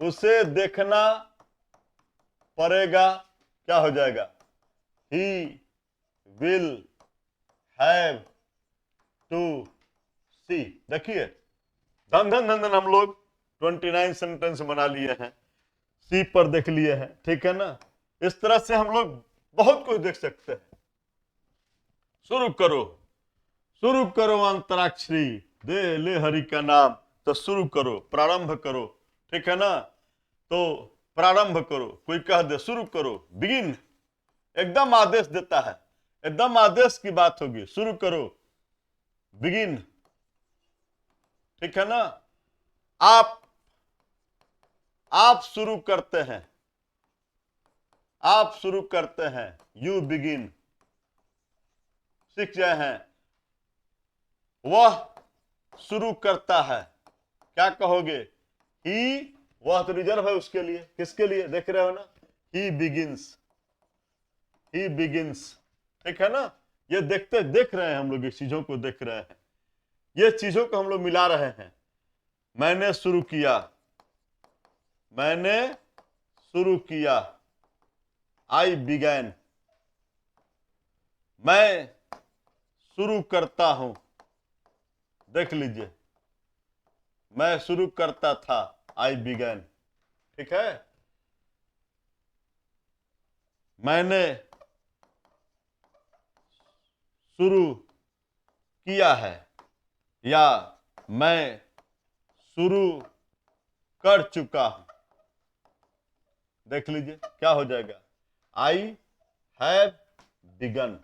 उसे देखना पड़ेगा। क्या हो जाएगा? ही विल हैव टू सी। देखिए, धन धन धन धन हम लोग 29 सेंटेंस बना लिए हैं, सी पर देख लिए हैं, ठीक है ना। इस तरह से हम लोग बहुत कुछ देख सकते हैं। शुरू करो, शुरू करो अंतराक्षरी, दे ले हरि का नाम। तो शुरू करो, प्रारंभ करो, ठीक है ना। तो प्रारंभ करो, कोई कह दे शुरू करो, बिगिन, एकदम आदेश देता है, एकदम आदेश की बात होगी। शुरू करो, बिगिन, ठीक है ना। आप शुरू करते हैं, आप शुरू करते हैं, यू बिगिन। सीख जाए हैं, वह शुरू करता है। क्या कहोगे? ही, वह तो रिजर्व है उसके लिए, किसके लिए? देख रहे हो ना, ही बिगिंस, ही बिगिंस। ठीक है ना, ये देख रहे हैं हम लोग, इस चीजों को देख रहे हैं, ये चीजों को हम लोग मिला रहे हैं। मैंने शुरू किया, मैंने शुरू किया, आई बिगैन। मैं शुरू करता हूं, देख लीजिए, मैं शुरू करता था, आई बिगैन। ठीक है, मैंने शुरू किया है, या मैं शुरू कर चुका हूं। देख लीजिए क्या हो जाएगा, आई हैव बिगन।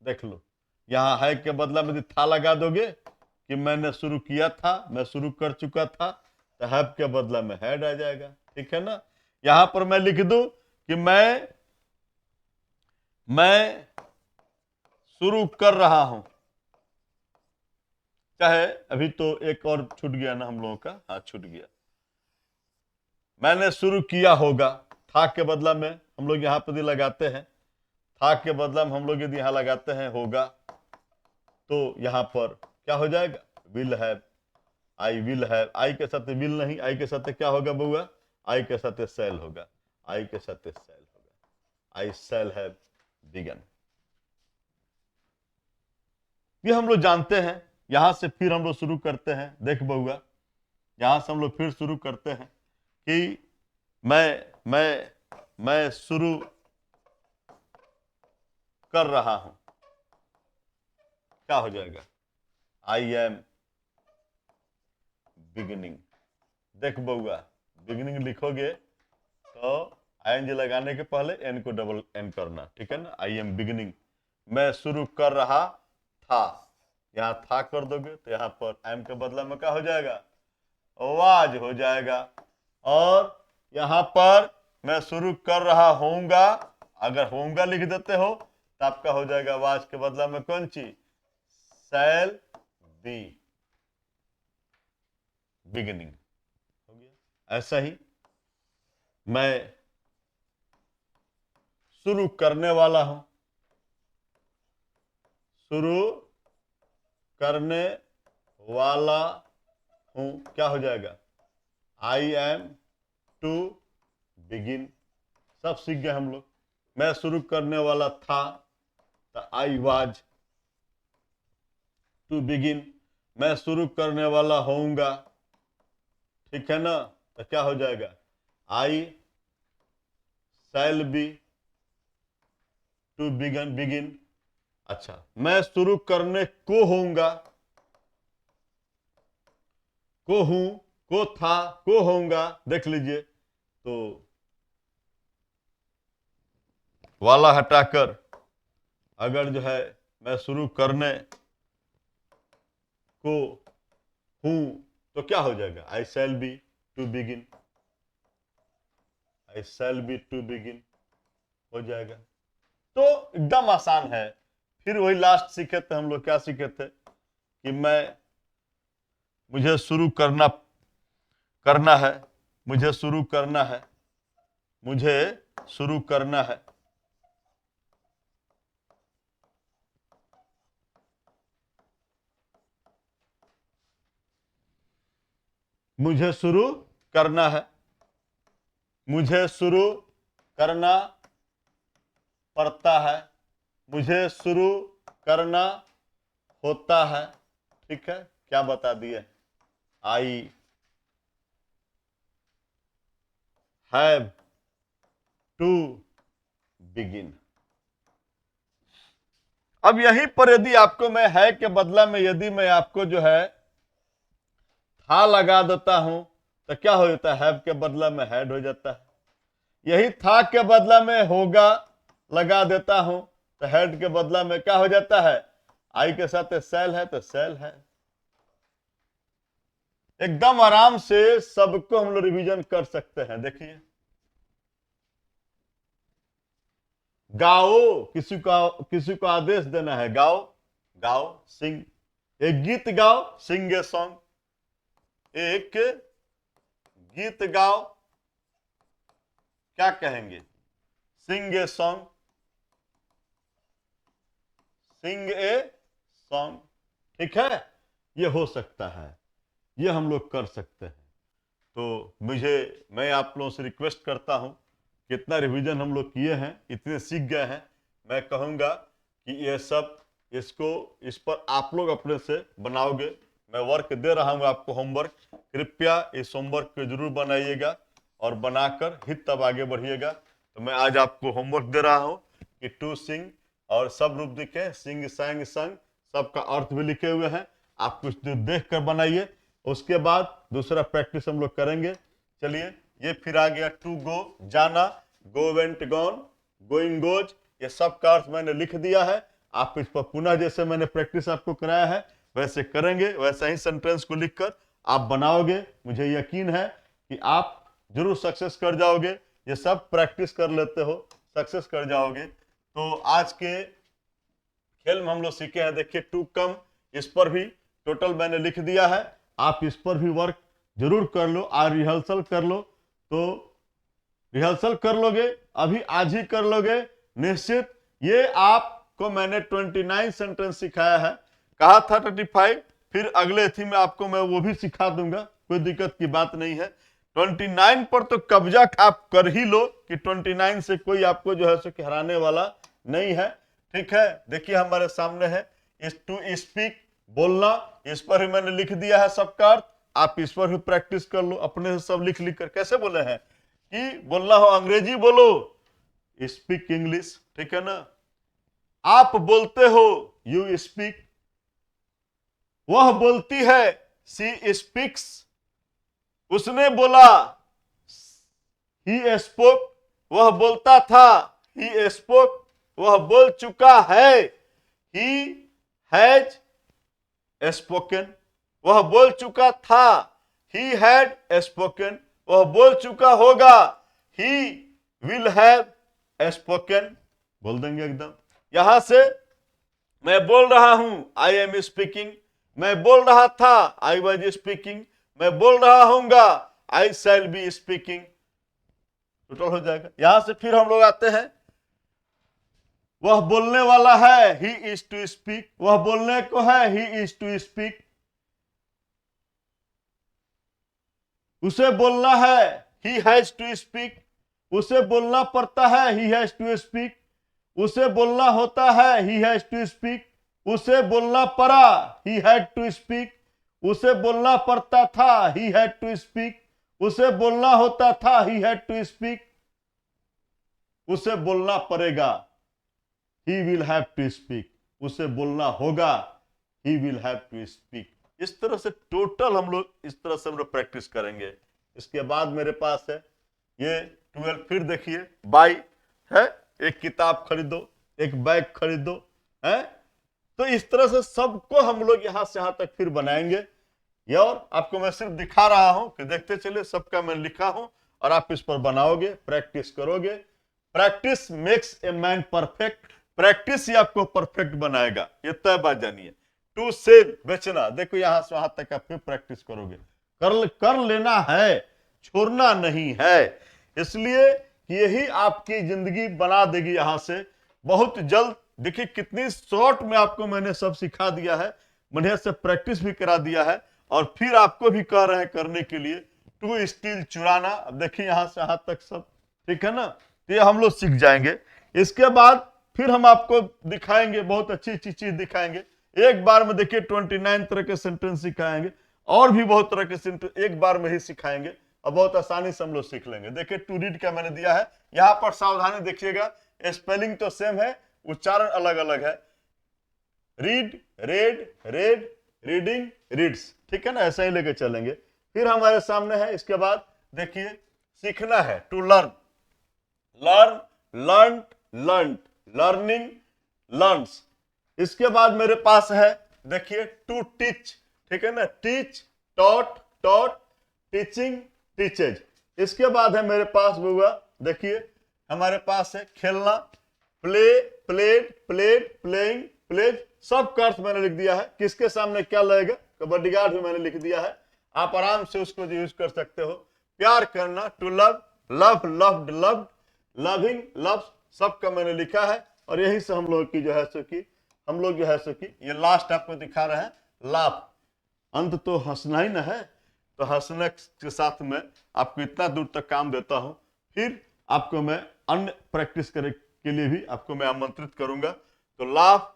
देख लो, यहां है के बदला में था लगा दोगे कि मैंने शुरू किया था, मैं शुरू कर चुका था, तो हैव के बदला में हैड आ जाएगा। ठीक है ना, यहां पर मैं लिख दूं कि मैं शुरू कर रहा हूं, चाहे अभी तो एक और छूट गया ना हम लोगों का, हाँ छूट गया, मैंने शुरू किया होगा। था के बदला में हम लोग यहां पर लगाते हैं, था के बदला में हम लोग यदि यहां लगाते हैं होगा, तो यहां पर क्या हो जाएगा, will have. I will have, I के साथ विल नहीं, आई के साथ क्या होगा बउआ, आई के साथ शैल होगा, आई के साथ शैल होगा, आई शैल हैव बिगन। ये हम लोग जानते हैं। यहां से फिर हम लोग शुरू करते हैं, देख बउआ, यहां से हम लोग फिर शुरू करते हैं कि मैं शुरू कर रहा हूं, क्या हो जाएगा, आई एम बिगिनिंग। देख बउआ, बिगिनिंग लिखोगे तो आईएनजी लगाने के पहले एन को डबल एन करना। ठीक है ना, आई एम बिगिनिंग, मैं शुरू कर रहा था, यहां था कर दोगे तो यहां पर एम के बदला में क्या हो जाएगा, वाज हो जाएगा। और यहां पर मैं शुरू कर रहा होऊंगा, अगर होऊंगा लिख देते हो तो आपका हो जाएगा वाज के बदला में कौन चीज, शैल बी, बिगिनिंग हो गया। ऐसा ही मैं शुरू करने वाला हूं, शुरू करने वाला हूं, क्या हो जाएगा, आई एम टू बिगिन। सब सीख गए हम लोग। मैं शुरू करने वाला था तो आई वाज टू बिगिन, मैं शुरू करने वाला होऊंगा, ठीक है ना, तो क्या हो जाएगा, I shall be to begin. अच्छा, मैं शुरू करने को होऊंगा, को हूं, को था, को होऊंगा, देख लीजिए, तो वाला हटाकर अगर जो है मैं शुरू करने को हूं तो क्या हो जाएगा, I shall be to begin, I shall be to begin हो जाएगा। तो एकदम आसान है। फिर वही लास्ट सीखे थे हम लोग, क्या सीखे थे कि मुझे शुरू करना है, मुझे शुरू करना है, मुझे शुरू करना है, मुझे शुरू करना है, मुझे शुरू करना पड़ता है, मुझे शुरू करना होता है। ठीक है, क्या बता दिए, आई हैव टू बिगिन। अब यहीं पर यदि आपको मैं है के बदला में यदि मैं आपको जो है था लगा देता हूं तो क्या हो जाता है, हैव के बदला में हैड हो जाता है। यही था के बदला में होगा लगा देता हूं तो हैड के बदला में क्या हो जाता है, आई के साथ सेल है तो सेल है। एकदम आराम से सबको हम लोग रिवीजन कर सकते हैं। देखिए, गाओ, किसी को आदेश देना है, गाओ, गाओ, सिंग, एक गीत गाओ, सिंग ए सॉन्ग, एक गीत गाओ, क्या कहेंगे, सिंग a song. Singh a song. ठीक है, ये हो सकता है, ये हम लोग कर सकते हैं। तो मैं आप लोगों से रिक्वेस्ट करता हूं, कितना रिवीजन हम लोग किए हैं, इतने सीख गए हैं, मैं कहूंगा कि ये सब इस पर आप लोग अपने से बनाओगे। मैं वर्क दे रहा हूं आपको, होमवर्क, कृपया इस होमवर्क को जरूर बनाइएगा और बनाकर ही तब आगे बढ़िएगा। तो मैं आज आपको होमवर्क दे रहा हूं कि टू सिंग और सब रूप दिखे, सिंग सैंग संग, सबका अर्थ भी लिखे हुए हैं, आप कुछ देख कर बनाइए। उसके बाद दूसरा प्रैक्टिस हम लोग करेंगे। चलिए, ये फिर आ गया टू गो, जाना, go went gone, going goes, ये सब का अर्थ मैंने लिख दिया है। आप इस पर पुनः जैसे मैंने प्रैक्टिस आपको कराया है वैसे करेंगे, वैसा ही सेंटेंस को लिखकर आप बनाओगे। मुझे यकीन है कि आप जरूर सक्सेस कर जाओगे। ये सब प्रैक्टिस कर लेते हो, सक्सेस कर जाओगे। तो आज के खेल में हम लोग सीखे हैं, देखिए टू कम, इस पर भी टोटल मैंने लिख दिया है, आप इस पर भी वर्क जरूर कर लो, आज रिहर्सल कर लो। तो रिहर्सल कर लोगे, अभी आज ही कर लोगे निश्चित। ये आपको मैंने 29 सेंटेंस सिखाया है, कहा था 25, फिर अगले थी में आपको मैं वो भी सिखा दूंगा, कोई दिक्कत की बात नहीं है। 29 पर तो कब्जा आप कर ही लो कि 29 से कोई आपको जो है सो हराने वाला नहीं है। ठीक है, देखिए हमारे सामने है इस टू स्पीक, बोलना, इस पर भी मैंने लिख दिया है सबका अर्थ, आप इस पर भी प्रैक्टिस कर लो अपने से सब लिख लिख कर। कैसे बोले हैं कि बोलना हो अंग्रेजी बोलो, स्पीक इंग्लिश, ठीक है ना। आप बोलते हो, यू स्पीक, वह बोलती है, सी स्पीक्स, उसने बोला, ही स्पोक, वह बोलता था, ही स्पोक, वह बोल चुका है, ही हैज स्पोकन, वह बोल चुका था, ही हैड स्पोकन, वह बोल चुका होगा, ही विल हैव स्पोकन, बोल देंगे एकदम। यहां से मैं बोल रहा हूं, आई एम स्पीकिंग, मैं बोल रहा था, आई वॉज स्पीकिंग, मैं बोल रहा हूंगा, आई शैल बी स्पीकिंग, टोटल हो जाएगा। यहां से फिर हम लोग आते हैं, वह बोलने वाला है, ही इज टू स्पीक, वह बोलने को है, ही इज टू स्पीक, उसे बोलना है, ही हैज टू स्पीक, उसे बोलना पड़ता है, ही हैज टू स्पीक, उसे बोलना होता है, ही हैज टू स्पीक, उसे बोलना पड़ा, ही हैड टू स्पीक, उसे बोलना पड़ता था, ही हैड टू स्पीक, उसे बोलना होता था, ही हैड टू स्पीक, उसे बोलना पड़ेगा, he will have to speak, उसे बोलना होगा, he will have to speak. इस तरह से टोटल हम लोग इस तरह से हम लोग प्रैक्टिस करेंगे। इसके बाद मेरे पास है ये 12, फिर देखिए बाई है, एक किताब खरीदो, एक बैग खरीदो, है। तो इस तरह से सबको हम लोग यहां से यहां तक फिर बनाएंगे। ये और आपको मैं सिर्फ दिखा रहा हूं कि देखते चले, सबका मैं लिखा हूं और आप इस पर बनाओगे, प्रैक्टिस करोगे। Practice makes a man perfect, practice ही आपको परफेक्ट बनाएगा, ये तय बात जानिए। टू सेल, बेचना, देखो यहां से वहां तक आप फिर प्रैक्टिस करोगे, कर लेना है, छोड़ना नहीं है। इसलिए यही आपकी जिंदगी बना देगी यहां से बहुत जल्द। देखिए कितनी शॉर्ट में आपको मैंने सब सिखा दिया है, बढ़िया से प्रैक्टिस भी करा दिया है, और फिर आपको भी कह रहे हैं करने के लिए टू स्टील, चुराना। अब देखिए यहां से यहां तक सब, ठीक है ना। तो ये हम लोग सीख जाएंगे। इसके बाद फिर हम आपको दिखाएंगे, बहुत अच्छी अच्छी चीज दिखाएंगे। एक बार में देखिए 29 तरह के सेंटेंस सिखाएंगे, और भी बहुत तरह के सेंटेंस एक बार में ही सिखाएंगे, और बहुत आसानी से हम लोग सीख लेंगे। देखिए टू रीड का मैंने दिया है, यहां पर सावधानी देखिएगा, स्पेलिंग तो सेम है, उच्चारण अलग अलग है। Read, red, red, reading, reads, ठीक है ना, ऐसा ही लेके चलेंगे। फिर हमारे सामने है, इसके बाद देखिए सीखना है, to learn, learn, learn, learn, learning, learns. इसके बाद मेरे पास है देखिए टू टीच, ठीक है ना, teach, taught, taught, teaching, teaches. इसके बाद है मेरे पास हुआ, देखिए हमारे पास है खेलना, play, played, played, playing, plays, सब का अर्थ मैंने लिख दिया है, किसके सामने क्या लगेगा, कबड्डी गार्ड भी मैंने लिख दिया है, आप आराम से उसको यूज कर सकते हो। प्यार करना, to love, love, loved, loved, loving, loves, सबका मैंने लिखा है। और यही से हम लोग की जो है सो कि हम लोग जो है सो कि ये लास्ट आपको दिखा रहे हैं लाभ, अंत तो हंसना ही ना है, तो हंसने के साथ में आपको इतना दूर तक काम देता हूं, फिर आपको मैं अन्य प्रैक्टिस करने के लिए भी आपको मैं आमंत्रित करूंगा। तो laugh,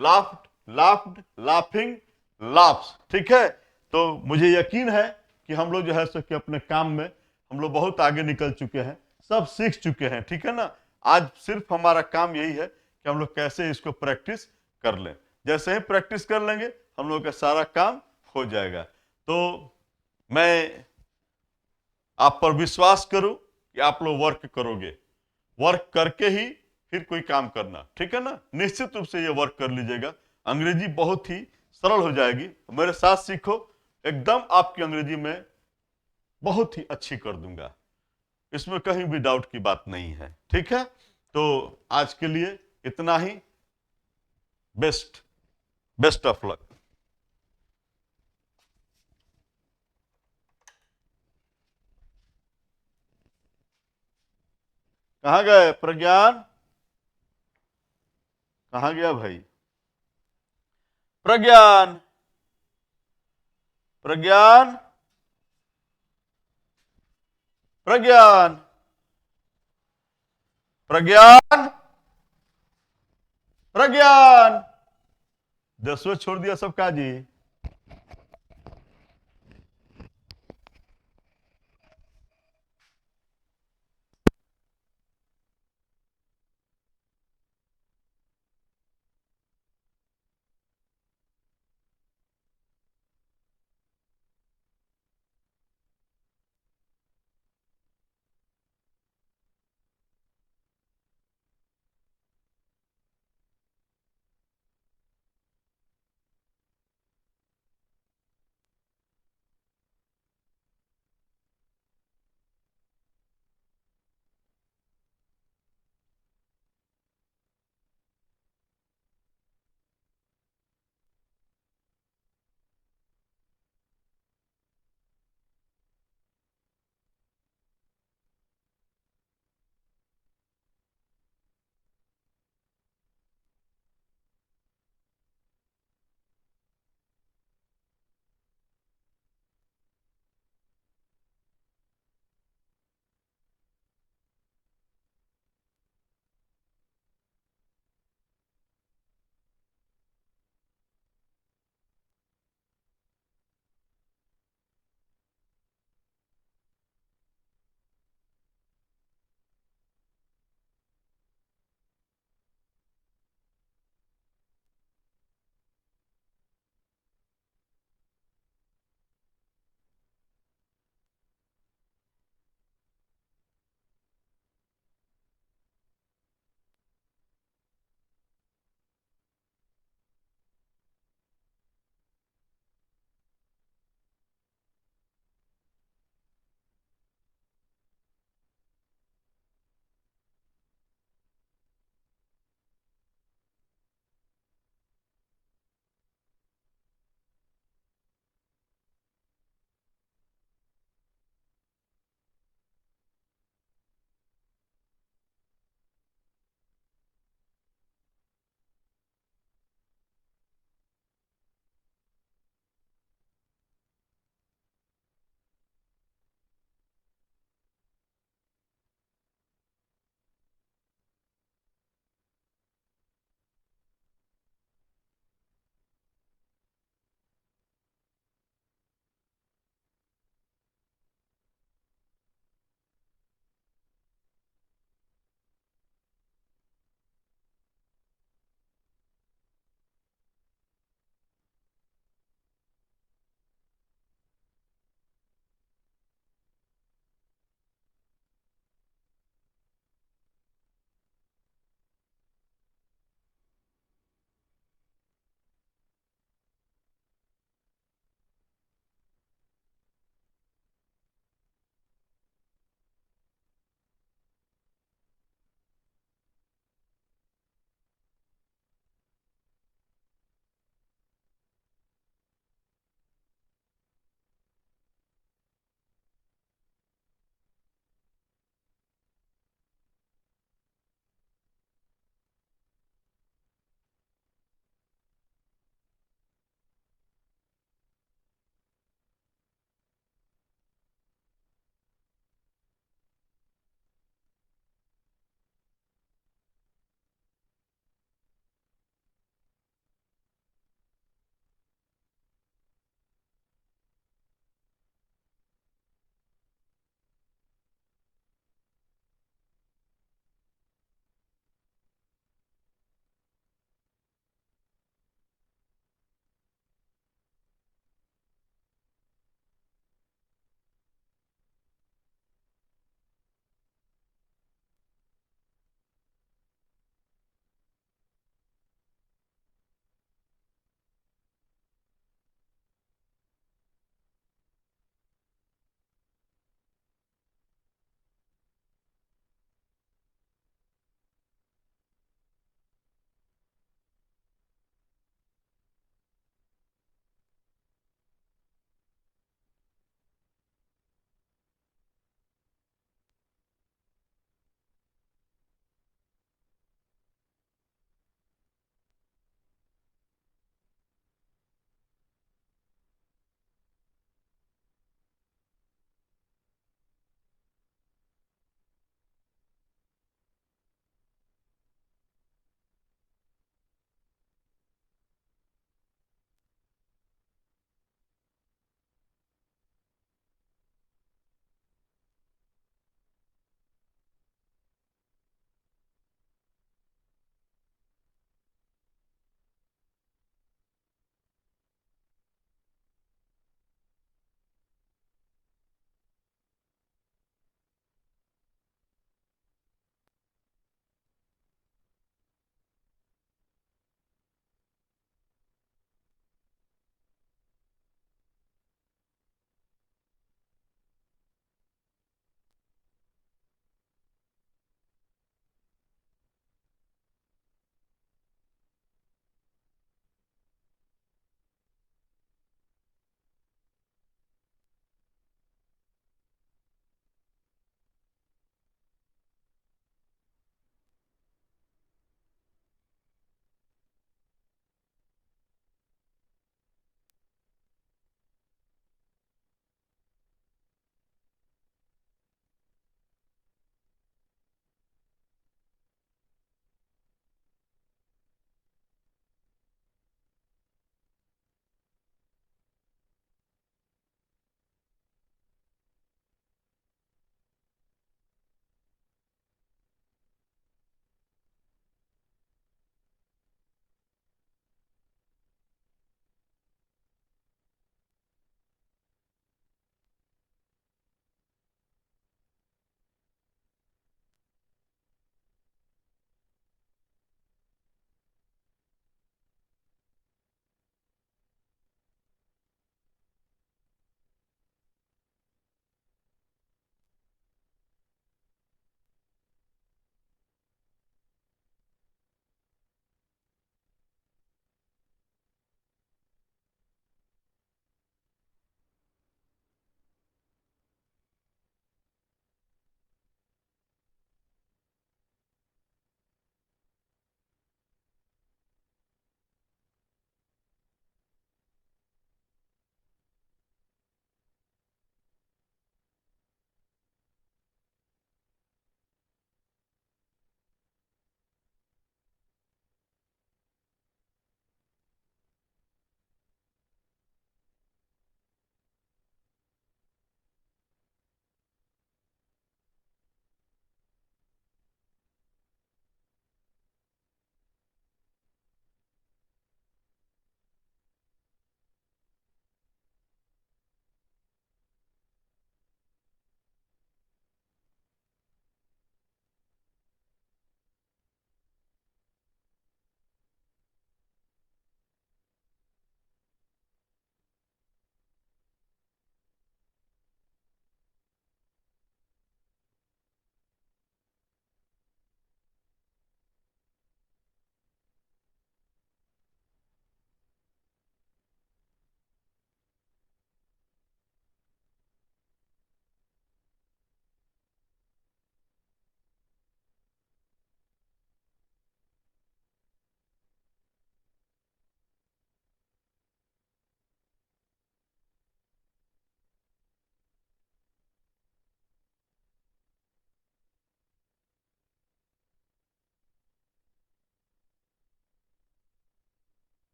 laughed, laughed, laughing, laughs, ठीक है। तो मुझे यकीन है कि हम लोग जो है सो कि अपने काम में हम लोग बहुत आगे निकल चुके हैं, सब सीख चुके हैं, ठीक है ना। आज सिर्फ हमारा काम यही है कि हम लोग कैसे इसको प्रैक्टिस कर लें। जैसे ही प्रैक्टिस कर लेंगे हम लोग का सारा काम हो जाएगा। तो मैं आप पर विश्वास करूं कि आप लोग वर्क करोगे, वर्क करके ही फिर कोई काम करना, ठीक है ना। निश्चित रूप से ये वर्क कर लीजिएगा, अंग्रेजी बहुत ही सरल हो जाएगी। मेरे साथ सीखो, एकदम आपकी अंग्रेजी में बहुत ही अच्छी कर दूंगा, इसमें कहीं भी डाउट की बात नहीं है, ठीक है। तो आज के लिए इतना ही। Best of luck. कहां गए प्रज्ञान, कहां गया भाई प्रज्ञान, प्रज्ञान, प्रज्ञान, प्रज्ञान, प्रज्ञान, 10वें छोड़ दिया सब काजी।